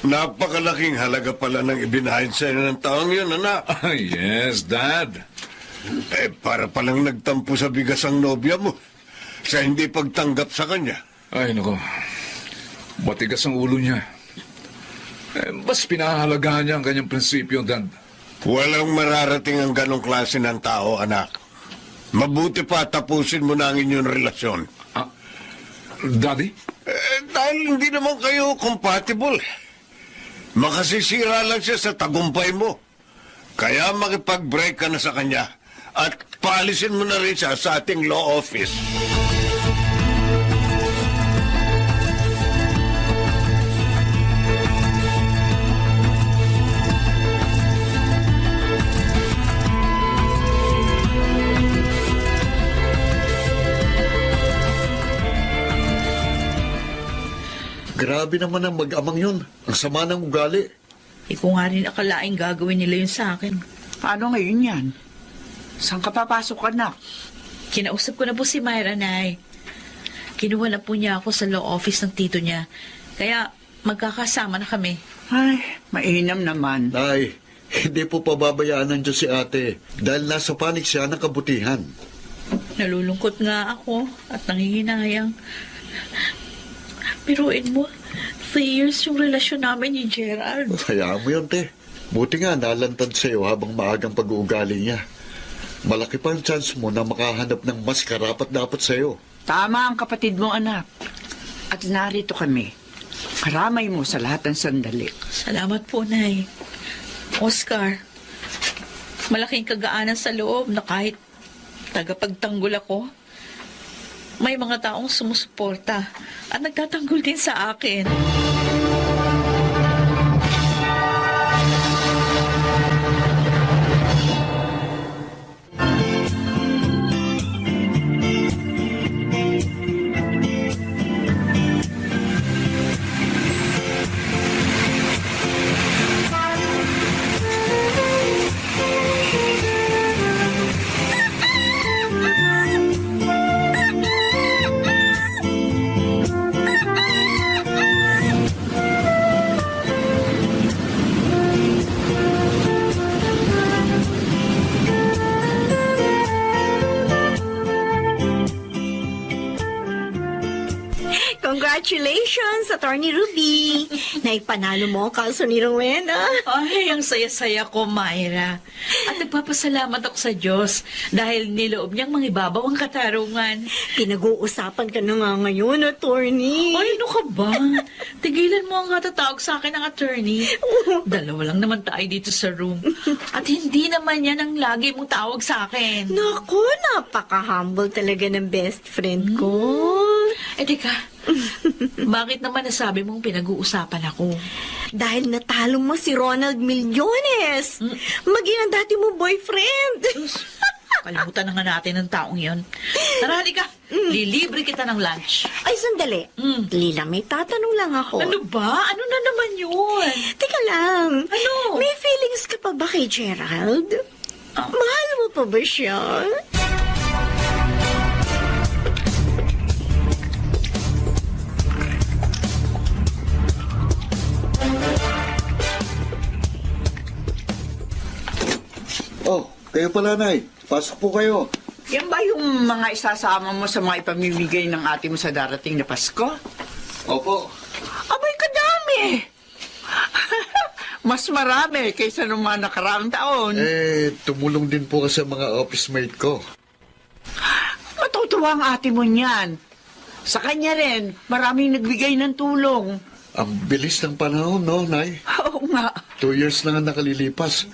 Napakalaking halaga pala ng ibinahid sa'yo ng taong yun, anak. Yes, Dad. Para palang nagtampo sa bigas ang nobya mo sa hindi pagtanggap sa kanya. Ay, nako. Matigas ang ulo niya. Bas pinahahalagahan niya ang kanyang prinsipyo, Dad. Walang mararating ang ganong klase ng tao, anak. Mabuti pa tapusin mo na ang inyong relasyon. Daddy? Dahil hindi naman kayo compatible. Makasisira lang siya sa tagumpay mo. Kaya makipag-break ka na sa kanya at paalisin mo na rin siya sa ating law office. Grabe naman ang mag-amang yun. Ang sama ng ugali. Ko nga rin akalaing gagawin nila yun sa akin. Paano ngayon yan? Saan ka papasok, anak? Kinausap ko na po si Myra, Nay. Kinuha na po niya ako sa law office ng tito niya. Kaya magkakasama na kami. Ay, mainam naman. Nay, hindi po pababayaan ng Diyos si ate dahil nasa panig siya ng kabutihan. Nalulungkot nga ako at nangihinayang. Biruin mo, 3 years yung relasyon namin ni Gerald. Hayaan mo yun, te. Buti nga nalantad sa'yo habang maagang pag-uugali niya. Malaki pa ang chance mo na makahanap ng mas karapat-dapat sa'yo. Tama ang kapatid mo, anak. At narito kami. Karamay mo sa lahat ng sandali. Salamat po, Nay. Oscar, malaking kagaanan sa loob na kahit tagapagtanggol ako, may mga taong sumusuporta at nagtatanggol din sa akin. Congratulations, Attorney Ruby! Naipanalo mo ang kaso ni Rowena. Ay, ang saya-saya ko, Myra. At nagpapasalamat ako sa Diyos dahil niloob niyang mangibabaw ang katarungan. Pinag-uusapan ka na nga ngayon, Attorney. Ay, ano ka ba? Tigilan mo ang katatawag sa akin ng attorney. Dalawa lang naman tayo dito sa room. At hindi naman yan ang lagi mong tawag sa akin. Naku, napaka-humble talaga ng best friend ko. Teka, bakit naman nasabi mong pinag-uusapan ako? Dahil natalo mo si Ronald Millones. Maging ang dati mo boyfriend. Kalimutan na nga natin ng taong yon. Tara, halika. Lilibre kita ng lunch. Ay, sandali. Lila, may tatanong lang ako. Ano ba? Ano na naman yun? Teka lang. Ano? May feelings ka pa ba kay Gerald? Mahal mo pa ba siya? Oh, kayo pala, Nay. Pasok po kayo. Yan ba yung mga isasama mo sa mga ipamimigay ng ate mo sa darating na Pasko? Opo. Abay, kadami! Mas marami kaysa nung mga nakaraang taon. Tumulong din po kasi ang mga office mate ko. Matutuwa ang ate mo niyan. Sa kanya rin, maraming nagbigay ng tulong. Ang bilis ng panahon, no, Nay? Oo nga. 2 years lang ang nakalilipas.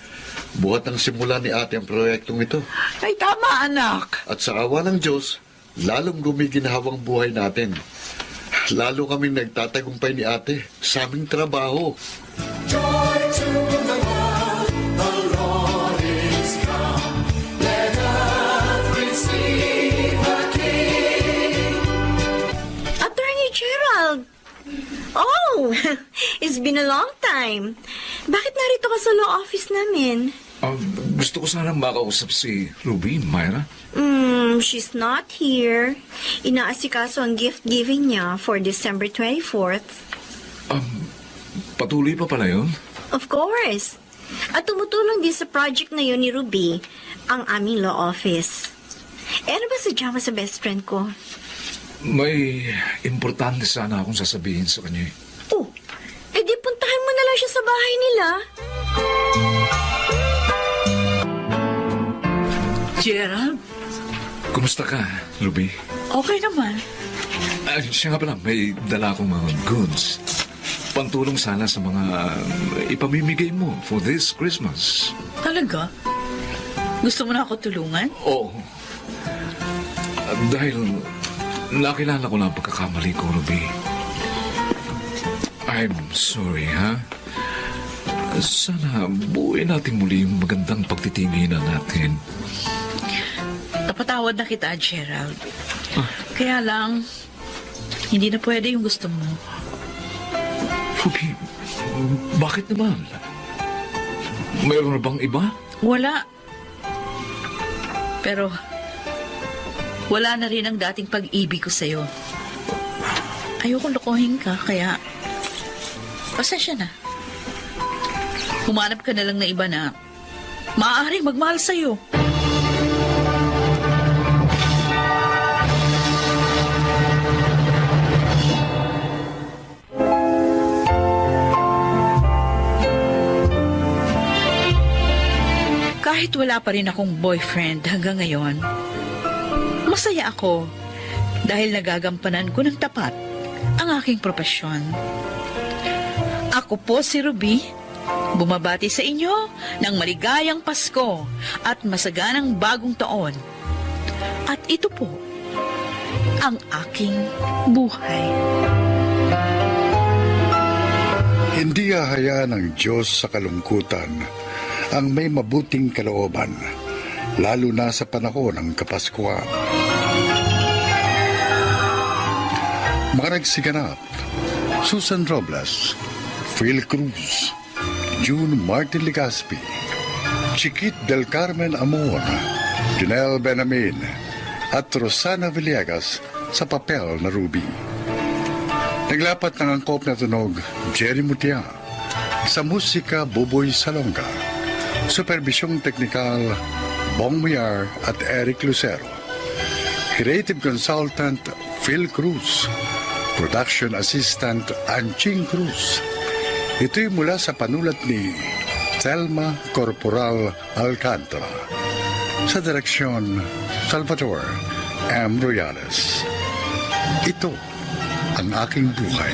Buhat ang simula ni ate ang proyektong ito. Ay, tama, anak. At sa awa ng Diyos, lalong gumiginhawang buhay natin. Lalo kaming nagtatagumpay ni ate sa aming trabaho. Attorney Gerald! Oh, it's been a long time. Bakit narito ka sa law office namin? Gusto ko sana makausap si Ruby, Myra. She's not here. Inaasikaso ang gift giving niya for December 24th. Patuloy pa pala yun? Of course. At tumutulong din sa project na yun ni Ruby, ang aming law office. Ano ba sadya mo sa best friend ko? May importante sana akong sasabihin sa kanya. Oh, edi puntahan mo na lang siya sa bahay nila. Gerald? Kumusta ka, Ruby? Okay naman. Siya nga pala, may dala akong mga goods. Pantulong sana sa mga ipamimigay mo for this Christmas. Talaga? Gusto mo na ako tulungan? Oo. Dahil nakilala ko na ang pagkakamali ko, Ruby. I'm sorry, ha? Sana buuin natin muli yung magandang pagtitinginan natin. Napatawad na kita, Gerald. Kaya lang, hindi na pwede yung gusto mo. Ruby, bakit naman? Mayroon na bang iba? Wala. Pero, wala na rin ang dating pag-ibig ko sa'yo. Ayoko lokohin ka, kaya pasensya na. Humanap ka na lang na iba na maaaring magmahal sa'yo. Kahit wala pa rin akong boyfriend hanggang ngayon, masaya ako dahil nagagampanan ko ng tapat ang aking propesyon. Ako po si Ruby, bumabati sa inyo ng maligayang Pasko at masaganang bagong taon. At ito po ang aking buhay. Hindi hahayaan ng Diyos sa kalungkutan ang may mabuting kalooban, lalo na sa panahon ng Kapaskuhan. Mga nagsiganap: Susan Robles, Phil Cruz, June Martin Legaspi, Chiquit del Carmen Amon, Janelle Benamin, at Rosana Villegas sa papel na Ruby. Naglapat ng angkop na tunog Jerry Mutia, sa musika Buboy Salonga, supervisyong teknikal Bong Muyar at Eric Lucero, creative consultant Phil Cruz, Production Assistant Anching Cruz. Ito'y mula sa panulat ni Thelma Corporal Alcantara. Sa direksyon, Salvador M. Royales. Ito ang aking buhay.